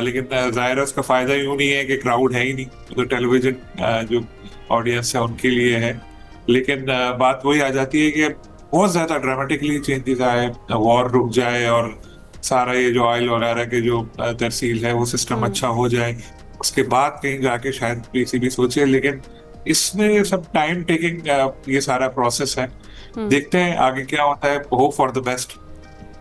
L: लेकिन जाहिर है उसका फायदा यूं नहीं है कि क्राउड है ही नहीं, तो टेलीविजन जो ऑडियंस है उनके लिए है। लेकिन बात वही आ जाती है कि बहुत ज्यादा ड्रामेटिकली चेंजेस आए, वॉर रुक जाए और सारा ये जो ऑयल वगैरह के जो तरसील है वो सिस्टम अच्छा हो जाए, उसके बाद कहीं जाके शायद PCB सोचे। लेकिन इसमें सब टाइम टेकिंग ये सारा प्रोसेस है, देखते हैं आगे क्या होता है। होप फॉर द बेस्ट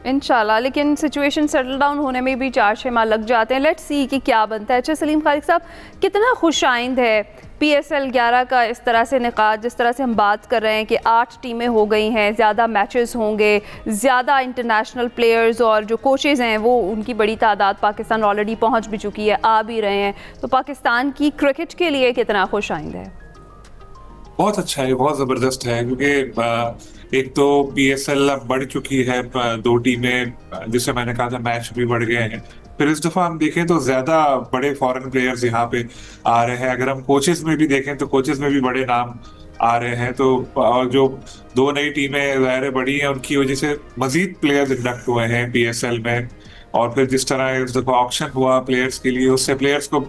A: इंशाल्लाह। लेकिन सिचुएशन सेटल डाउन होने में भी 4-6 माह लग जाते हैं। लेट्स सी कि क्या बनता है। अच्छा सलीम खालिक साहब, कितना खुशाइंद है PSL 11 का इस तरह से निकात, जिस तरह से हम बात कर रहे हैं कि 8 टीमें हो गई हैं, ज़्यादा मैचेस होंगे, ज़्यादा इंटरनेशनल प्लेयर्स और जो कोचेज़ हैं वो उनकी बड़ी तादाद पाकिस्तान ऑलरेडी पहुंच भी चुकी है, आ भी रहे हैं, तो पाकिस्तान की क्रिकेट के लिए कितना खुशाइंद है?
L: बहुत अच्छा है, बहुत ज़बरदस्त है, क्योंकि एक तो PSL अब बढ़ चुकी है, 2 टीमें, जिससे मैंने कहा था मैच भी बढ़ गए हैं। फिर इस दफ़ा हम देखें तो ज़्यादा बड़े फॉरेन प्लेयर्स यहाँ पे आ रहे हैं। अगर हम कोचेस में भी देखें तो कोचेस में भी बड़े नाम आ रहे हैं। तो और जो 2 नई टीमें ज़ाहिर बड़ी हैं, उनकी वजह से मज़ीद प्लेयर्स इंडक्ट हुए हैं PSL में। और फिर जिस तरह इस दफ़ा ऑक्शन हुआ प्लेयर्स के लिए, उससे प्लेयर्स को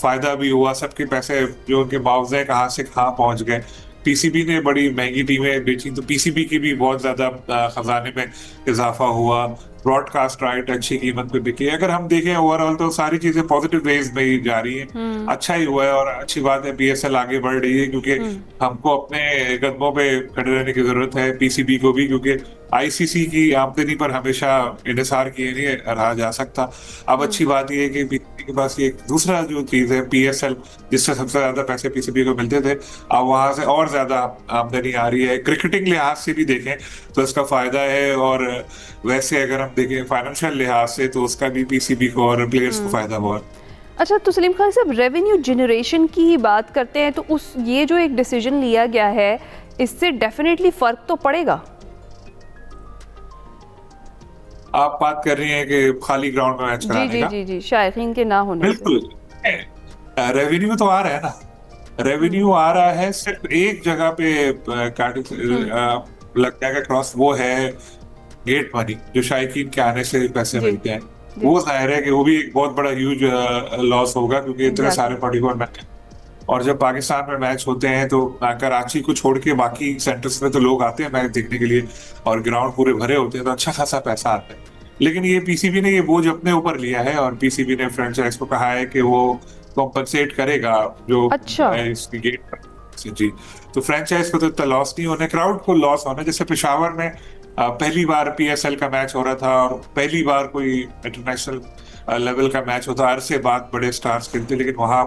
L: फ़ायदा भी हुआ, सबके पैसे जो उनके मुआवजे कहाँ से कहाँ पहुँच गए। PCB ने बड़ी महंगी टीमें बेची, तो PCB की भी बहुत ज़्यादा खजाने में इजाफा हुआ। ब्रॉडकास्ट राइट अच्छी कीमत पे बिकी। अगर हम देखें ओवरऑल तो सारी चीजें पॉजिटिव वेज में ही जा रही हैं। अच्छा ही हुआ है और अच्छी बात है PSL आगे बढ़ रही है, क्योंकि हमको अपने कदमों पे खड़े रहने की जरूरत है, PCB को भी, क्योंकि ICC की आमदनी पर हमेशा इन्हिसार किए नहीं रहा जा सकता। अब अच्छी बात यह है कि PCB के पास ये दूसरा जो चीज है PSL, जिससे सबसे ज्यादा पैसे PCB को मिलते थे, अब वहां से और ज्यादा आमदनी आ रही है। क्रिकेटिंग लिहाज से भी देखें तो इसका फायदा है, और वैसे अगर हम देखें फाइनेंशियल लिहाज से तो उसका भी PCB को और प्लेयर्स को फायदा हुआ।
A: अच्छा, तो सलीम खान साहब, रेवेन्यू जनरेशन की ही बात करते हैं तो ये जो एक डिसीजन लिया गया है, इससे डेफिनेटली फ़र्क तो पड़ेगा।
L: आप बात कर रही हैं कि खाली ग्राउंड में मैच कराने का?
A: जी, शायकीन के ना होने से।
L: बिल्कुल, रेवेन्यू तो आ रहा है ना, रेवेन्यू आ रहा है, सिर्फ एक जगह पे लग जाएगा क्रॉस, वो है गेट मनी, जो शायकीन के आने से पैसे मिलते हैं। वो जाहिर है कि वो भी एक बहुत बड़ा ह्यूज लॉस होगा, क्योंकि इतने सारे 41 मैच, और जब पाकिस्तान में मैच होते हैं तो कराची को छोड़ के बाकी सेंटर्स में तो लोग आते हैं मैच देखने के लिए, और ग्राउंड पूरे भरे होते हैं, तो अच्छा खासा पैसा आता है। लेकिन ये पीसीबी ने ये बोझ अपने ऊपर लिया है, और पीसीबी ने फ्रेंचाइज को कहा है कि वो कॉम्पनसेट करेगा जो इसकी गेट पर। जी, तो फ्रेंचाइज को तो इतना लॉस नहीं होने, क्राउड को लॉस होना। जैसे पेशावर में पहली बार पीएसएल का मैच हो रहा था, और पहली बार कोई इंटरनेशनल लेवल का मैच होता, अरसे बाद बड़े स्टार्स खेलते, लेकिन वहां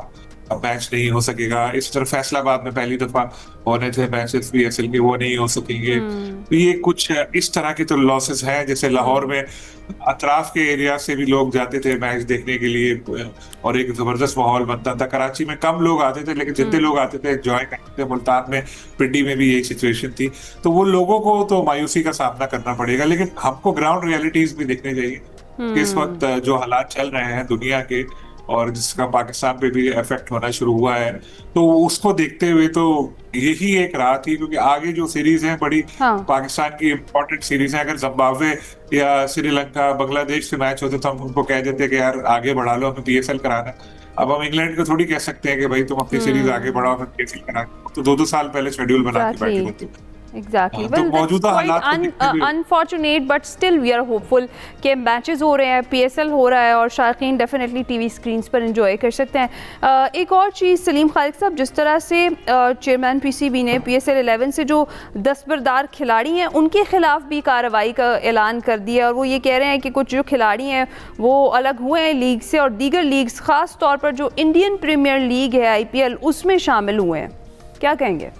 L: मैच नहीं हो सकेगा। इस तरह फैसलाबाद में पहली दफा होने थे मैचेस पीएसएल के, वो नहीं हो सकेंगे। तो ये कुछ इस तरह के तो लॉसेस हैं। जैसे लाहौर में अतराफ के एरिया से भी लोग जाते थे मैच देखने के लिए, और एक जबरदस्त माहौल बनता था। कराची में कम लोग आते थे, लेकिन जितने लोग आते थे एंजॉय करते थे। मुल्तान में, पिंडी में भी यही सिचुएशन थी। तो वो लोगों को तो मायूसी का सामना करना पड़ेगा, लेकिन हमको ग्राउंड रियलिटीज भी देखने चाहिए कि इस वक्त जो हालात चल रहे हैं दुनिया के, और जिसका पाकिस्तान पे भी इफेक्ट होना शुरू हुआ है, तो उसको देखते हुए तो यही एक राह थी। क्योंकि आगे जो सीरीज है बड़ी पाकिस्तान की इंपॉर्टेंट सीरीज है, अगर जिम्बाब्वे या श्रीलंका, बांग्लादेश से मैच होते तो हम उनको कह देते कि यार आगे बढ़ा लो, हमें पीएसएल कराना। अब हम इंग्लैंड को थोड़ी कह सकते हैं कि भाई तुम अपनी सीरीज आगे बढ़ाओ, हमें पीएसएल कराना। तो 2-2 साल पहले शेड्यूल बना के बैठे होते।
A: Exactly. Well, that's quite unfortunate, but still we are hopeful कि मैचेस हो रहे हैं, पीएसएल हो रहा है, और शायकीन डेफिनेटली टीवी स्क्रीन्स पर एंजॉय कर सकते हैं। एक और चीज़ सलीम खालिक साहब, जिस तरह से चेयरमैन पीसीबी ने पीएसएल 11 से जो दस्तबरदार खिलाड़ी हैं उनके खिलाफ भी कार्रवाई का ऐलान कर दिया, और वो ये कह रहे हैं कि कुछ जो खिलाड़ी हैं वो अलग हुए हैं लीग से, और दीगर लीग्स, ख़ास तौर पर जो इंडियन प्रीमियर लीग है IPL, उसमें शामिल हुए हैं। क्या कहेंगे?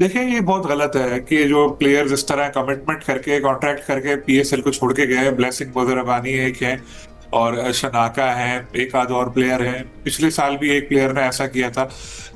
L: देखिए, ये बहुत गलत है कि जो प्लेयर्स इस तरह कमिटमेंट करके, कॉन्ट्रैक्ट करके पीएसएल को छोड़ के गए। ब्लेसिंग मोजरबानी एक है, और शनाका है, एक आध और प्लेयर है। पिछले साल भी एक प्लेयर ने ऐसा किया था।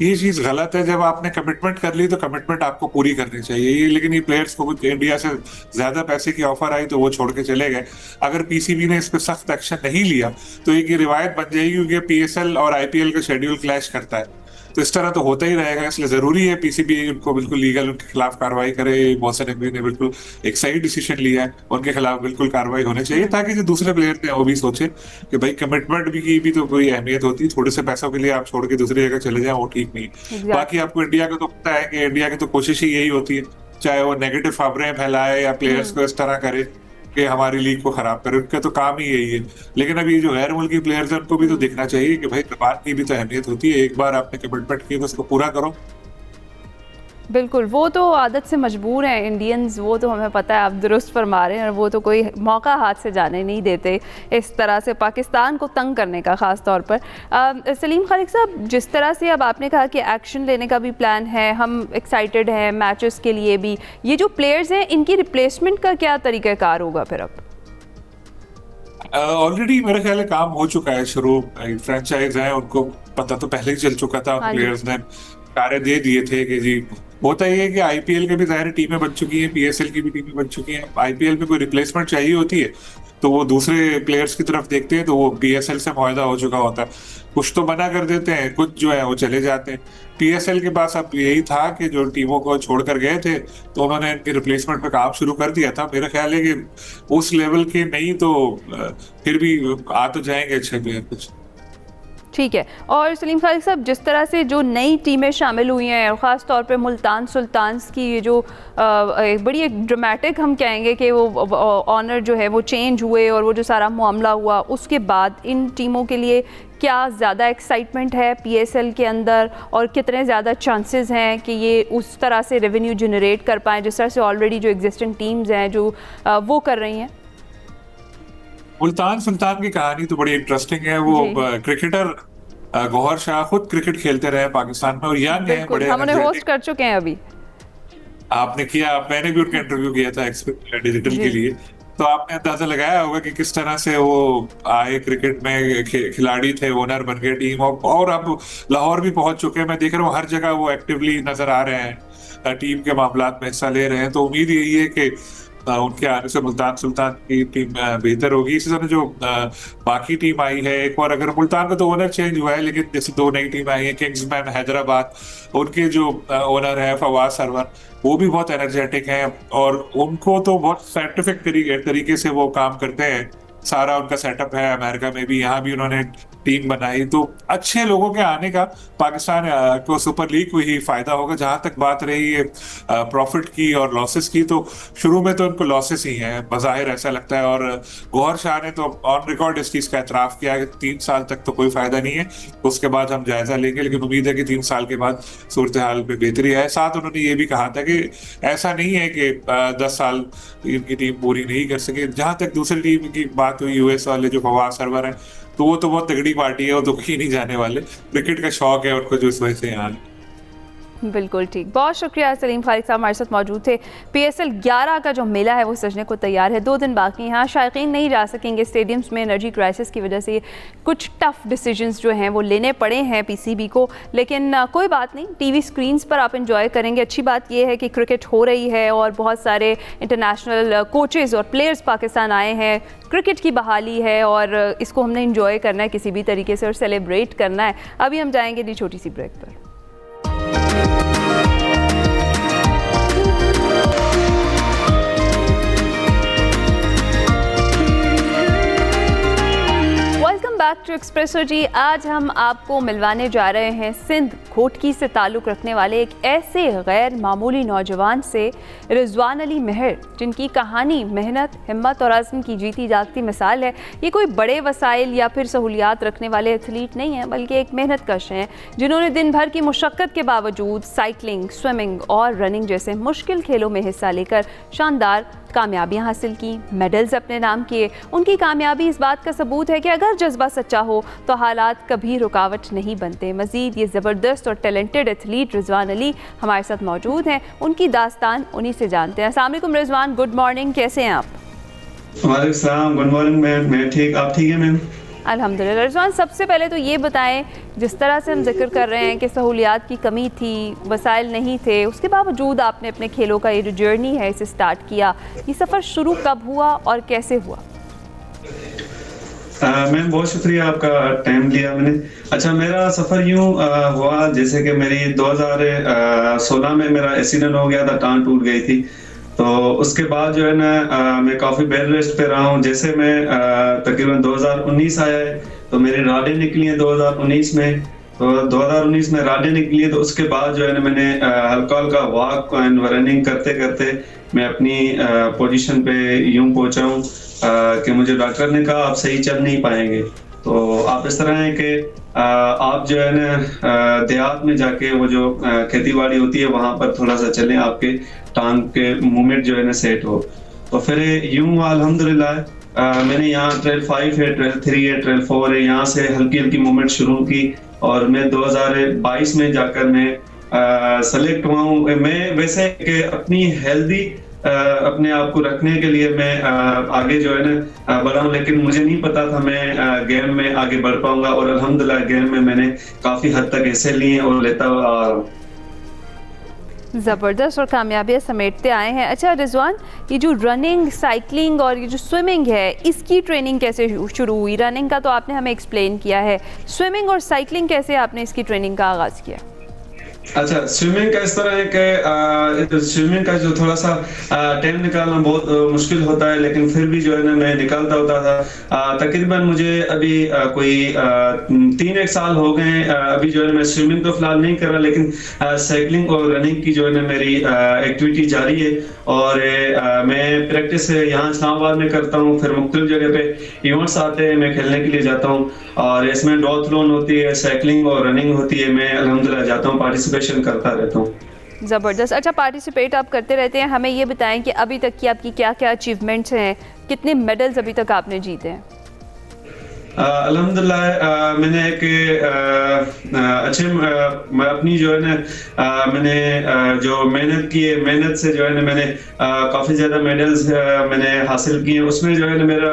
L: ये चीज गलत है। जब आपने कमिटमेंट कर ली तो कमिटमेंट आपको पूरी करनी चाहिए। लेकिन ये प्लेयर्स को कुछ इंडिया से ज्यादा पैसे की ऑफर आई तो वो छोड़ के चले गए। अगर पीसीबी ने इस पर सख्त एक्शन नहीं लिया तो एक रिवायत बन जाएगी, क्योंकि पीएसएल और आईपीएल का शेड्यूल क्लैश करता है। तो इस तरह तो होता ही रहेगा। इसलिए जरूरी है पीसीबी उनको बिल्कुल लीगल उनके खिलाफ कार्रवाई करे। मोहसिन नकवी ने बिल्कुल एक सही डिसीजन लिया है, उनके खिलाफ बिल्कुल कार्रवाई होनी चाहिए, ताकि जो दूसरे प्लेयर थे वो भी सोचे कि भाई कमिटमेंट भी की भी तो कोई अहमियत होती है। थोड़े से पैसों के लिए आप छोड़ के दूसरी जगह चले जाए, वो ठीक नहीं। बाकी आपको इंडिया का तो पता है कि इंडिया की तो कोशिश ही यही होती है, चाहे वो नेगेटिव खबरें फैलाए या प्लेयर्स को इस तरह करे कि हमारी लीग को खराब करे। उनका तो काम ही यही है। लेकिन अभी जो गैर मुल्की प्लेयर्स हैं उनको भी तो देखना चाहिए कि भाई जबान की भी तो अहमियत होती है। एक बार आपने कमिटमेंट की तो उसको पूरा करो।
A: बिल्कुल, वो तो आदत से मजबूर हैं इंडियंस, वो तो हमें पता है, आप दुरुस्त फरमा रहे हैं। और वो तो कोई मौका हाथ से जाने नहीं देते इस तरह से पाकिस्तान को तंग करने का, ख़ास तौर पर। सलीम खालिक साहब, जिस तरह से अब आपने कहा कि एक्शन लेने का भी प्लान है, हम एक्साइटेड हैं मैचेस के लिए भी, ये जो प्लेयर्स हैं इनकी रिप्लेसमेंट का क्या तरीक़ाकार होगा फिर? अब
L: ऑलरेडी मेरे ख्याल काम हो चुका है शुरू। फ्रेंचाइज है, उनको पता तो पहले ही चल चुका था। प्लेयर्स ने कार्य दे दिए थे कि जी होता ही है कि आईपीएल के भी ज़ाहिर टीमें बन चुकी हैं, पीएसएल की भी टीमें बन चुकी हैं। आईपीएल में कोई रिप्लेसमेंट चाहिए होती है तो वो दूसरे प्लेयर्स की तरफ देखते हैं, तो वो पीएसएल से मुआहदा हो चुका होता है। कुछ तो मना कर देते हैं, कुछ जो है वो चले जाते हैं। पीएसएल के पास अब यही था कि जो टीमों को छोड़कर गए थे तो उन्होंने इनके रिप्लेसमेंट पे काम शुरू कर दिया था। मेरा ख्याल है कि उस लेवल के नहीं तो फिर भी आ तो जाएंगे अच्छे प्लेयर कुछ।
A: ठीक है। और सलीम खालिक साहब, जिस तरह से जो नई टीमें शामिल हुई हैं, और ख़ास तौर पे मुल्तान सुल्तान्स की ये जो बड़ी एक ड्रामेटिक हम कहेंगे कि वो ऑनर जो है वो चेंज हुए, और वो जो सारा मामला हुआ उसके बाद इन टीमों के लिए क्या ज़्यादा एक्साइटमेंट है पीएसएल के अंदर, और कितने ज़्यादा चांसेस हैं कि ये उस तरह से रेवेन्यू जनरेट कर पाएँ जिस तरह से ऑलरेडी जो एग्जिस्टिंग टीम्स हैं जो वो कर रही हैं?
L: मुल्तान सुल्तान की कहानी तो बड़ी इंटरेस्टिंग है। वो क्रिकेटर गौहर शाह खुद क्रिकेट खेलते रहे पाकिस्तान में, और यंग है, बड़े
A: हमने होस्ट कर चुके हैं अभी।
L: आपने किया, मैंने भी उनका इंटरव्यू किया था डिजिटल के लिए। तो आपने अंदाजा लगाया होगा कि किस तरह से वो आए क्रिकेट में, खिलाड़ी थे, ओनर बन गए टीम, और अब लाहौर भी पहुंच चुके हैं। मैं देख रहा हूँ हर जगह वो एक्टिवली नजर आ रहे हैं, टीम के मामलात में हिस्सा ले रहे हैं। तो उम्मीद यही है कि उनके आने से मुल्तान सुल्तान की टीम बेहतर होगी। इसी तरह जो बाकी टीम आई है, एक और अगर मुल्तान का तो ओनर चेंज हुआ है, लेकिन जैसे 2 नई टीम आई है, किंग्समैन हैदराबाद, उनके जो ओनर है फवाद सरवर, वो भी बहुत एनर्जेटिक हैं और उनको तो बहुत साइंटिफिक तरीके से वो काम करते हैं। सारा उनका सेटअप है, अमेरिका में भी, यहाँ भी उन्होंने टीम बनाई। तो अच्छे लोगों के आने का पाकिस्तान को सुपर लीग को ही फायदा होगा। जहां तक बात रही है प्रॉफिट की और लॉसेस की, तो शुरू में तो उनको लॉसेस ही हैं, बज़ाहिर ऐसा लगता है। और गौहर शाह ने तो ऑन रिकॉर्ड इस चीज का एतराफ किया कि 3 साल तक तो कोई फायदा नहीं है, उसके बाद हम जायजा लेंगे, लेकिन उम्मीद है कि 3 साल के बाद सूरत हाल में बेहतरी है। साथ उन्होंने ये भी कहा था कि ऐसा नहीं है कि 10 साल इनकी टीम पूरी नहीं कर सके। जहां तक दूसरी टीम की बात हुई, यूएस वाले जो फवाद सरवर है, तो वो तो बहुत तगड़ी पार्टी है, वो तो कहीं नहीं जाने वाले। क्रिकेट का शौक है उनको, जो इस वजह से यहाँ।
A: बिल्कुल ठीक, बहुत शुक्रिया। सलीम खालिक साहब हमारे साथ मौजूद थे। PSL 11 का जो मेला है वो सजने को तैयार है, 2 दिन बाकी हैं। हाँ, शायकीन नहीं जा सकेंगे स्टेडियम्स में, एनर्जी क्राइसिस की वजह से कुछ टफ डिसीजंस जो हैं वो लेने पड़े हैं PCB को, लेकिन कोई बात नहीं, टीवी स्क्रीन्स पर आप इंजॉय करेंगे। अच्छी बात यह है कि क्रिकेट हो रही है और बहुत सारे इंटरनेशनल कोचेज़ और प्लेयर्स पाकिस्तान आए हैं, क्रिकेट की बहाली है और इसको हमने इंजॉय करना है किसी भी तरीके से और सेलिब्रेट करना है। अभी हम जाएंगे जी छोटी सी ब्रेक पर। बैक टू एक्सप्रेसो जी। आज हम आपको मिलवाने जा रहे हैं सिंध खोटकी से ताल्लुक़ रखने वाले एक ऐसे गैर मामूली नौजवान से, रिजवान अली मेहर, जिनकी कहानी मेहनत, हिम्मत और अज़्म की जीती जागती मिसाल है। ये कोई बड़े वसाइल या फिर सहूलियात रखने वाले एथलीट नहीं हैं, बल्कि एक मेहनत कश हैं जिन्होंने दिन भर की मुशक्क़त के बावजूद साइकिलिंग, स्विमिंग और रनिंग जैसे मुश्किल खेलों में हिस्सा लेकर शानदार कामयाबियां हासिल की, मेडल्स अपने नाम किए। उनकी कामयाबी इस बात का सबूत है कि अगर जज्बा सच्चा हो तो हालात कभी रुकावट नहीं बनते। मज़ीद ये ज़बरदस्त और टैलेंटेड एथलीट रिजवान अली हमारे साथ मौजूद हैं, उनकी दास्तान उन्हीं से जानते हैं। अस्सलाम वालेकुम रिजवान, गुड मॉर्निंग, कैसे हैं आप?
M: वालेकुम सलाम, गुड मॉर्निंग मैम। मैं ठीक, आप ठीक है मैम?
A: अल्हम्दुलिल्लाह। रिजवान, सबसे पहले तो ये बताएं, जिस तरह से हम जिक्र कर रहे हैं कि सहूलियात की कमी थी, वसाइल नहीं थे, उसके बावजूद आपने अपने खेलों का ये जो जर्नी है इसे स्टार्ट किया, ये सफ़र शुरू कब हुआ और कैसे हुआ?
M: मैम बहुत शुक्रिया, आपका टाइम लिया मैंने। अच्छा, मेरा सफ़र यूँ हुआ जैसे कि मेरी 2016 में मेरा एक्सीडेंट हो गया था, टांग टूट गई थी। तो उसके बाद जो है ना मैं काफ़ी बेड रेस्ट पे रहा हूँ। जैसे मैं तकरीबन 2019 आया है तो मेरी राडें निकली हैं 2019 में। तो 2019 में राडें निकली है, तो उसके बाद जो है ना मैंने हल्का हल्का वॉक एंड रनिंग करते करते मैं अपनी पोजीशन पे यूं पहुंचा हूँ कि मुझे डॉक्टर ने कहा आप सही चल नहीं पाएंगे। तो आप इस तरह है कि आप जो है ना देहात में जाके वो जो खेती बाड़ी होती है वहां पर थोड़ा सा चलें, आपके टांग के मूवमेंट जो है ना सेट हो। तो फिर यूं अल्हम्दुलिल्लाह मैंने यहाँ ट्रेल 5 है, ट्रेल 3 है, ट्रेल 4 है, यहाँ से हल्की हल्की मूवमेंट शुरू की और मैं 2022 में जाकर मैं सेलेक्ट हुआ हूँ। मैं वैसे कि अपनी हेल्दी अपने आप को रखने के लिए मैं आगे जो है ना बढ़ा हूँ, लेकिन मुझे नहीं पता था मैं गेम में आगे बढ़ पाऊंगा और अल्हम्दुलिल्लाह गेम में मैंने काफी हद तक हिस्से लिए और लेता हुआ आ रहा हूँ।
A: ज़बरदस्त और कामयाबियाँ समेटते आए हैं। अच्छा रिजवान, ये जो रनिंग, साइकिलिंग और ये जो स्विमिंग है, इसकी ट्रेनिंग कैसे शुरू हुई? रनिंग का तो आपने हमें एक्सप्लेन किया है, स्विमिंग और साइकिलिंग कैसे आपने इसकी ट्रेनिंग का आगाज़ किया?
M: अच्छा, स्विमिंग का इस तरह है कि स्विमिंग का जो थोड़ा सा टाइम निकालना बहुत मुश्किल होता है, लेकिन फिर भी जो है ना मैं निकालता होता था। तकरीबन मुझे अभी कोई 3-1 साल हो गए। अभी जो है मैं स्विमिंग तो फिलहाल नहीं कर रहा, लेकिन साइकिलिंग और रनिंग की जो है ना मेरी एक्टिविटी जारी है और मैं प्रैक्टिस यहाँ इस्लामाबाद में करता हूँ। फिर मुख्तलिफ जगह पे इवेंट्स आते हैं, मैं खेलने के लिए जाता हूँ और इसमें डॉथलॉन होती है, साइकिलिंग और रनिंग होती है। मैं अल्हम्दुलिल्लाह जाता हूँ, पार्टिसिपेशन करता रहता हूँ।
A: ज़बरदस्त। अच्छा, पार्टिसिपेट आप करते रहते हैं, हमें ये बताएं कि अभी तक की आपकी क्या क्या अचीवमेंट्स हैं, कितने मेडल्स अभी तक आपने जीते हैं?
M: अल्हम्दुलिल्लाह मैंने एक अच्छे अपनी जो है ना मैंने जो मेहनत की है, मेहनत से जो है ना मैंने काफ़ी ज़्यादा मेडल्स मैंने हासिल किए। उसमें जो है ना मेरा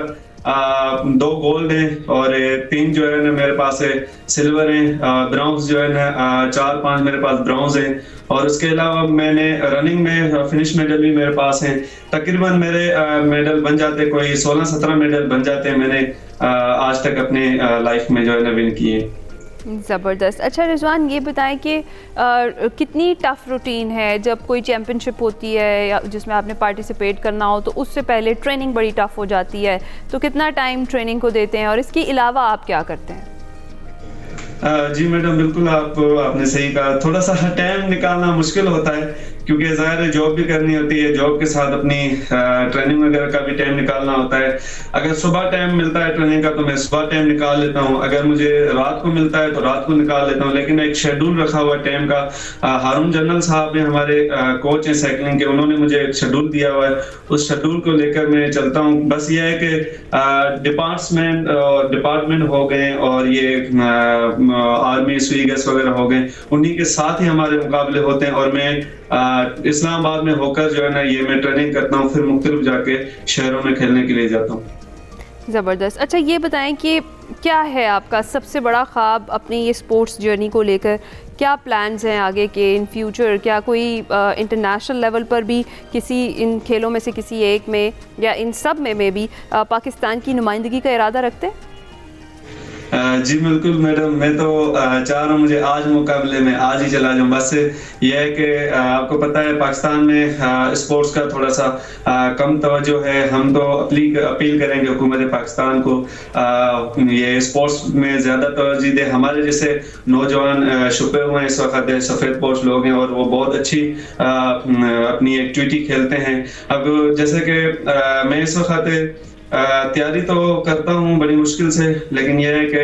M: 2 गोल्ड हैं और 3 जो है ना मेरे पास है सिल्वर हैं, ब्राउन्स जो है ना 4-5 मेरे पास ब्राउन्स हैं। और उसके अलावा मैंने रनिंग में फिनिश मेडल भी मेरे पास हैं। तकरीबन मेरे मेडल बन जाते, कोई 16-17 मेडल बन जाते हैं मैंने आज तक अपने लाइफ में जो है ना विन किए।
A: ज़बरदस्त। अच्छा रिजवान, ये बताएं कि कितनी टफ़ रूटीन है जब कोई चैम्पियनशिप होती है या जिसमें आपने पार्टिसिपेट करना हो, तो उससे पहले ट्रेनिंग बड़ी टफ़ हो जाती है, तो कितना टाइम ट्रेनिंग को देते हैं और इसके अलावा आप क्या करते हैं?
M: जी मैडम, बिल्कुल आपने सही कहा। थोड़ा सा टाइम निकालना मुश्किल होता है क्योंकि ज़ाहिर है जॉब भी करनी होती है, जॉब के साथ अपनी ट्रेनिंग वगैरह का भी टाइम निकालना होता है। अगर सुबह टाइम मिलता है ट्रेनिंग का तो मैं सुबह टाइम निकाल लेता हूँ, अगर मुझे रात को मिलता है तो रात को निकाल लेता हूँ। लेकिन एक शेड्यूल रखा हुआ टाइम का, हारून जनरल साहब हैं हमारे कोच हैं साइकिलिंग के, उन्होंने मुझे एक शेड्यूल दिया हुआ है, उस शेड्यूल को लेकर मैं चलता हूँ। बस ये है कि डिपार्टमेंट हो गए और ये आर्मी स्वीगस वगैरह हो गए, उन्हीं के साथ ही हमारे मुकाबले होते हैं और मैं इस्लामाबाद में होकर जो है ना ये मैं ट्रेनिंग करता हूँ, फिर मुख्तलिफ जाके शहरों में खेलने के लिए जाता हूँ।
A: ज़बरदस्त। अच्छा ये बताएं कि क्या है आपका सबसे बड़ा ख्वाब अपनी ये स्पोर्ट्स जर्नी को लेकर? क्या प्लान्स हैं आगे के इन फ्यूचर? क्या कोई इंटरनेशनल लेवल पर भी किसी इन खेलों में से किसी एक में या इन सब में भी पाकिस्तान की नुमाइंदगी का इरादा रखते हैं?
M: जी बिल्कुल मैडम, मैं तो चाह रहा हूँ मुझे आज मुकाबले में आज ही चला जाऊँ। बस ये है कि आपको पता है पाकिस्तान में स्पोर्ट्स का थोड़ा सा कम तवज्जो है। हम तो अपील करेंगे हुकूमत पाकिस्तान को ये स्पोर्ट्स में ज़्यादा तवज्जो दे। हमारे जैसे नौजवान छुपे हुए हैं इस वक्त, सफ़ेद पोश लोग हैं और वो बहुत अच्छी अपनी एक्टिविटी खेलते हैं। अब जैसे कि मैं इस वक्त तैयारी तो करता हूँ बड़ी मुश्किल से, लेकिन यह है कि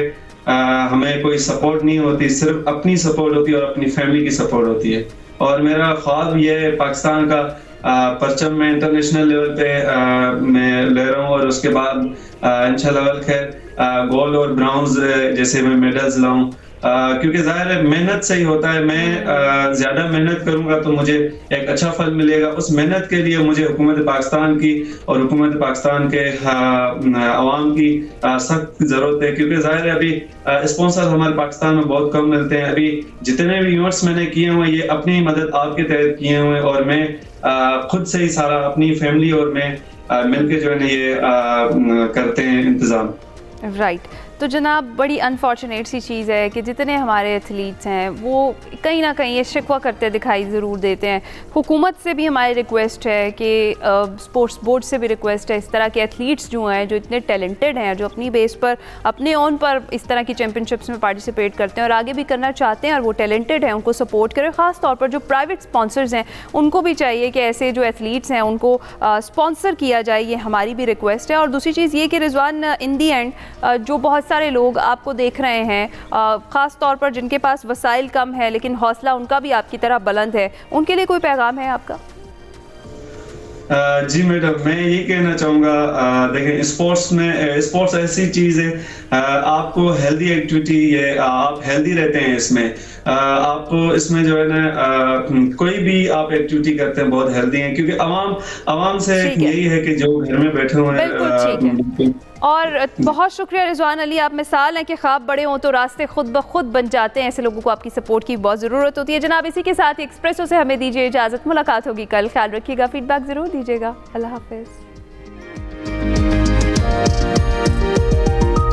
M: हमें कोई सपोर्ट नहीं होती, सिर्फ अपनी सपोर्ट होती है और अपनी फैमिली की सपोर्ट होती है। और मेरा ख्वाब ये है पाकिस्तान का परचम मैं इंटरनेशनल लेवल पे मैं ले रहा हूँ और उसके बाद इंशाल्लाह खैर गोल्ड और ब्राउन्स जैसे मैं मेडल्स लाऊं, क्योंकि जाहिर है मेहनत से ही होता है। मैं ज्यादा मेहनत करूंगा तो मुझे एक अच्छा फल मिलेगा। उस मेहनत के लिए मुझे हुकूमत पाकिस्तान की और हुकूमत पाकिस्तान के अवाम की सख्त जरूरत है, क्योंकि जाहिर है अभी स्पॉन्सर हमारे पाकिस्तान में बहुत कम मिलते हैं। अभी जितने भी इवेंट्स मैंने किए हुए ये अपनी मदद आपके तहत किए हुए और मैं खुद से ही सारा अपनी फैमिली और मैं मिलकर जो है ना ये करते हैं इंतजाम।
A: राइट। तो जनाब बड़ी अनफॉर्चुनेट सी चीज़ है कि जितने हमारे एथलीट्स हैं वो कहीं ना कहीं ये शिकवा करते दिखाई ज़रूर देते हैं। हुकूमत से भी हमारी रिक्वेस्ट है कि स्पोर्ट्स बोर्ड से भी रिक्वेस्ट है, इस तरह के एथलीट्स जो हैं जो इतने टैलेंटेड हैं, जो अपनी बेस पर अपने ओन पर इस तरह की चैम्पियनशिप्स में पार्टिसिपेट करते हैं और आगे भी करना चाहते हैं और वो टैलेंटेड हैं, उनको सपोर्ट करें। ख़ास तौर पर जो प्राइवेट स्पॉन्सर्स हैं उनको भी चाहिए कि ऐसे जो एथलीट्स हैं उनको स्पॉन्सर किया जाए, ये हमारी भी रिक्वेस्ट है। और दूसरी चीज़ ये कि रिजवान इन दी एंड जो बहुत सारे लोग आपको देख रहे हैं, ख़ास तौर पर जिनके पास वसाइल कम है लेकिन हौसला उनका भी आपकी तरह बुलंद है, उनके लिए कोई पैगाम है आपका?
M: जी मैडम, मैं ये कहना चाहूँगा, देखें स्पोर्ट्स ऐसी चीज़ है, आपको हेल्दी एक्टिविटी है, आप हेल्दी रहते हैं इसमें, आप इसमें जो है ना कोई भी आप एक्टिविटी करते हैं बहुत हेल्दी हैं, क्योंकि अवाम से यही है कि जो घर में बैठे हुए हैं।
A: और बहुत शुक्रिया रिजवान अली, आप मिसाल हैं कि ख्वाब बड़े हों तो रास्ते खुद ब खुद बन जाते हैं। ऐसे लोगों को आपकी सपोर्ट की बहुत ज़रूरत होती है। जनाब इसी के साथ एक्सप्रेसो से हमें दीजिए इजाज़त, मुलाकात होगी कल। ख्याल रखिएगा, फीडबैक ज़रूर दीजिएगा। अल्लाह हाफ़िज़।